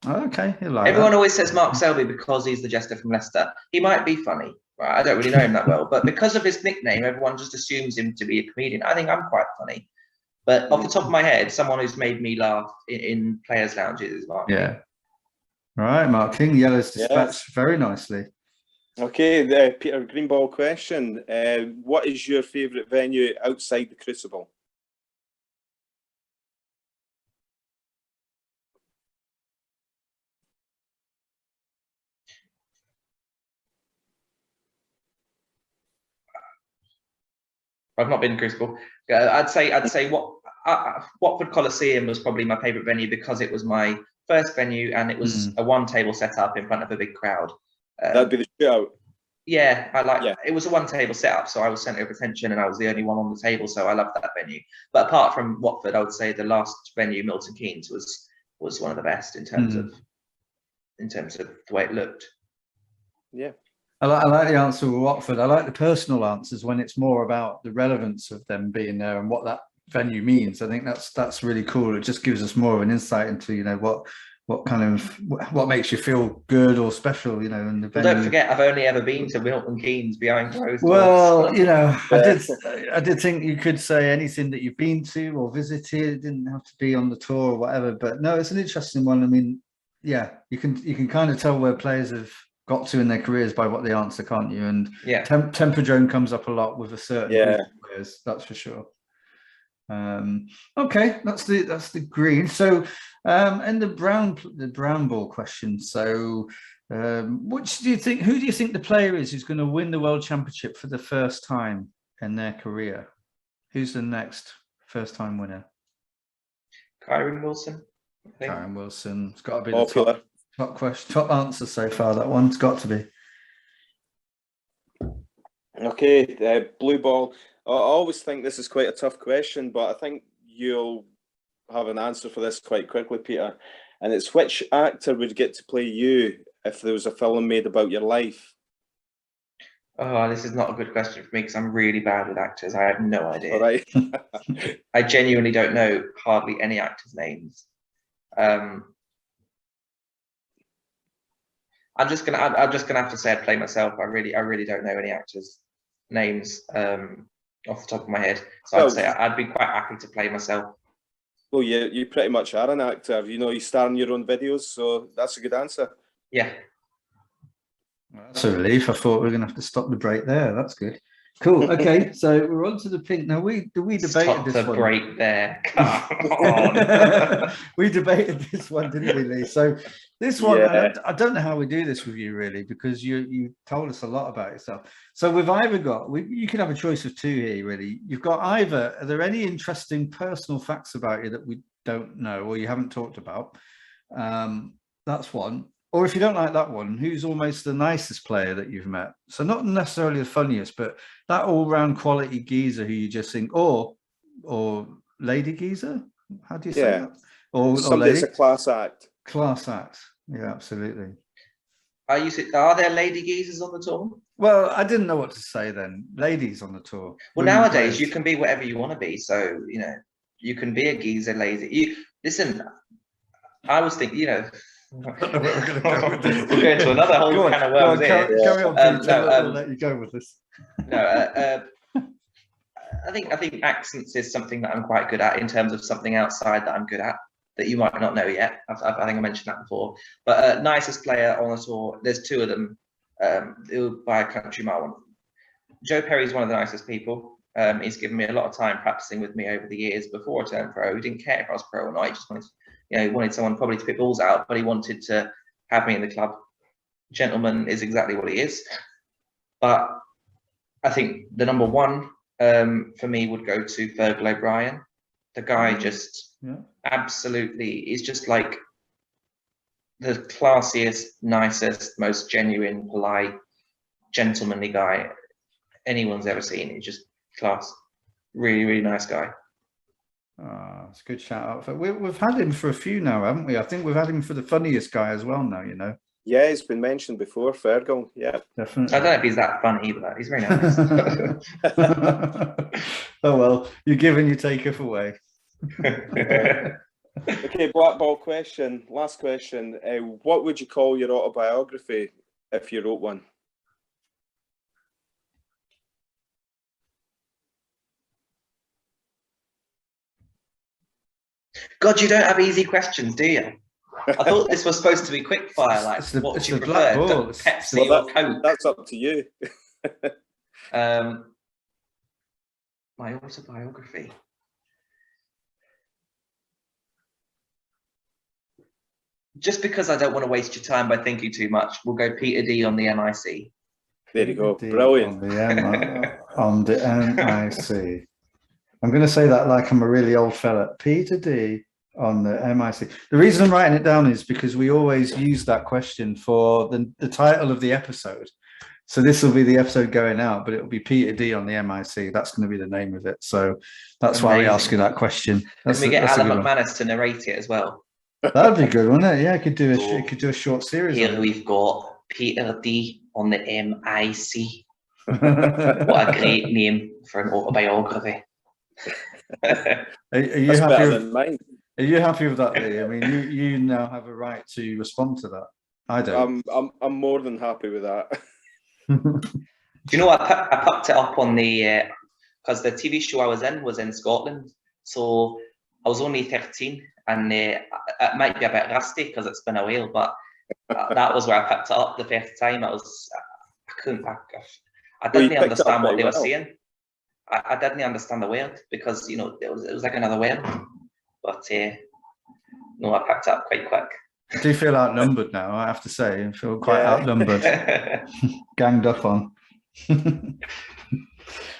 Oh, okay. Like everyone always says Mark Selby because he's the jester from Leicester. He might be funny, right? I don't really know him that well, but because of his nickname, everyone just assumes him to be a comedian. I think I'm quite funny, but off the top of my head, someone who's made me laugh in players' lounges is Mark King. Right, Mark King, Yellow's dispatched very nicely. Okay, Peter, green ball question. What is your favourite venue outside the Crucible? I've not been to Crucible. I'd say Watford Coliseum was probably my favourite venue because it was my first venue and it was a one table setup in front of a big crowd. That'd be the shootout. Yeah, it was a one table setup, so I was centre of attention and I was the only one on the table, so I loved that venue. But apart from Watford, I would say the last venue, Milton Keynes, was one of the best in terms of the way it looked. Yeah. I like the answer with Watford. I like the personal answers when it's more about the relevance of them being there and what that venue means. I think that's really cool. It just gives us more of an insight into, you know, what makes you feel good or special, you know, in the venue. Don't forget, I've only ever been to Milton Keynes behind closed doors. Well, you know, I did think you could say anything that you've been to or visited. It didn't have to be on the tour or whatever. But no, it's an interesting one. I mean, yeah, you can kind of tell where players have got to in their careers by what they answer, can't you? And yeah, Temperdrome comes up a lot with a certain group of players, that's for sure. Okay, that's the green. So and the brown ball question. So who do you think the player is who's going to win the World Championship for the first time in their career? Who's the next first time winner? Kyron Wilson. Kyron Wilson. It's got to be the top question, top answer so far. That one's got to be. Okay, blue ball. I always think this is quite a tough question, but I think you'll have an answer for this quite quickly, Peter. And it's, which actor would get to play you if there was a film made about your life? Oh, this is not a good question for me because I'm really bad with actors. I have no idea. All right. I genuinely don't know hardly any actors' names. I'm just gonna have to say I'd play myself. I really don't know any actors' names off the top of my head. So I'd say I'd be quite happy to play myself. Well, you pretty much are an actor. You know, you star in your own videos, so that's a good answer. Yeah. Well, that's a relief. I thought we were going to have to stop the break there. That's good. Cool. Okay, so we're on to the pink. Now, we debated Stop this the one. break there. Come on. We debated this one, didn't we, Lee? So this one, I don't know how we do this with you, really, because you told us a lot about yourself. So we've either got, you can have a choice of two here, really. You've got either, are there any interesting personal facts about you that we don't know or you haven't talked about? That's one. Or if you don't like that one, who's almost the nicest player that you've met? So not necessarily the funniest, but that all-round quality geezer who you just think, or lady geezer? How do you say that? Or somebody's a class act. Class act. Yeah, absolutely. Are there lady geezers on the tour? Well, I didn't know what to say then. Ladies on the tour. Well, nowadays you can be whatever you want to be. So, you know, you can be a geezer lady. Listen, I was thinking, you know, we're going to another whole kind of world here. Carry on, Peter. I'll let you go with this. No, I think accents is something that I'm quite good at in terms of something outside that I'm good at that you might not know yet. I think I mentioned that before. But nicest player on the tour, there's two of them by a country mile. Joe Perry's one of the nicest people. He's given me a lot of time practicing with me over the years before I turned pro. He didn't care if I was pro or not. He just wanted, he wanted someone probably to pick balls out, but he wanted to have me in the club. Gentleman is exactly what he is. But I think the number one for me would go to Fergal O'Brien. The guy just absolutely is just like the classiest, nicest, most genuine, polite, gentlemanly guy anyone's ever seen. He's just class. Really, really nice guy. It's a good shout out. We've had him for a few now, haven't we? I think we've had him for the funniest guy as well now, you know. Yeah, he's been mentioned before, Fergal. Yeah, definitely. I don't know if he's that funny, but he's very nice. Oh well, you give and you take away. Okay, black ball question. Last question. What would you call your autobiography if you wrote one? God, you don't have easy questions, do you? I thought this was supposed to be quick fire. Like, what would you prefer? Pepsi or Coke? That's up to you. My autobiography. Just because I don't want to waste your time by thinking too much, we'll go Peter D on the MIC. There you go. Brilliant. On the MIC. I'm going to say that like I'm a really old fella. Peter D on the MIC. The reason I'm writing it down is because we always use that question for the title of the episode. So this will be the episode going out, but it will be Peter D on the MIC. That's going to be the name of it. So that's why we ask you that question. Can we get Alan McManus to narrate it as well? That'd be good, wouldn't it? Yeah, could do a short series. Here we've got Peter D on the MIC. What a great name for an autobiography. Are you happy with mine? Are you happy with that, Lee? I mean, you now have a right to respond to that. I don't. I'm more than happy with that. Do you know, I picked it up on the because the TV show I was in Scotland, so I was only 13, and it might be a bit rusty because it's been a while, but that was where I picked it up the first time. I didn't understand what they were saying. I didn't understand the word because, you know, it was like another word. But no, I picked it up quite quick. I do feel outnumbered now, I have to say. I feel quite outnumbered, ganged up on.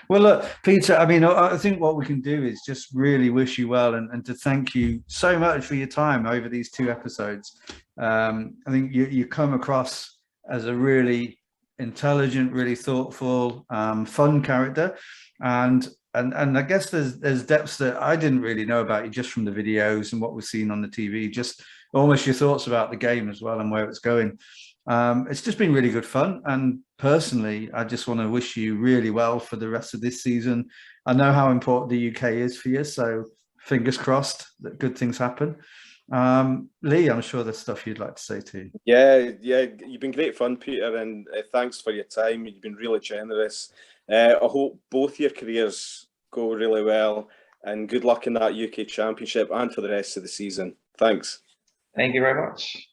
Well, look, Peter, I mean, I think what we can do is just really wish you well and to thank you so much for your time over these 2 episodes. I think you come across as a really intelligent, really thoughtful, fun character. And I guess there's depths that I didn't really know about you just from the videos and what we've seen on the TV, just almost your thoughts about the game as well and where it's going. It's just been really good fun. And personally, I just want to wish you really well for the rest of this season. I know how important the UK is for you, so fingers crossed that good things happen. Lee, I'm sure there's stuff you'd like to say too. Yeah, you've been great fun, Peter, and thanks for your time. You've been really generous. I hope both your careers go really well, and good luck in that UK Championship and for the rest of the season. Thanks. Thank you very much.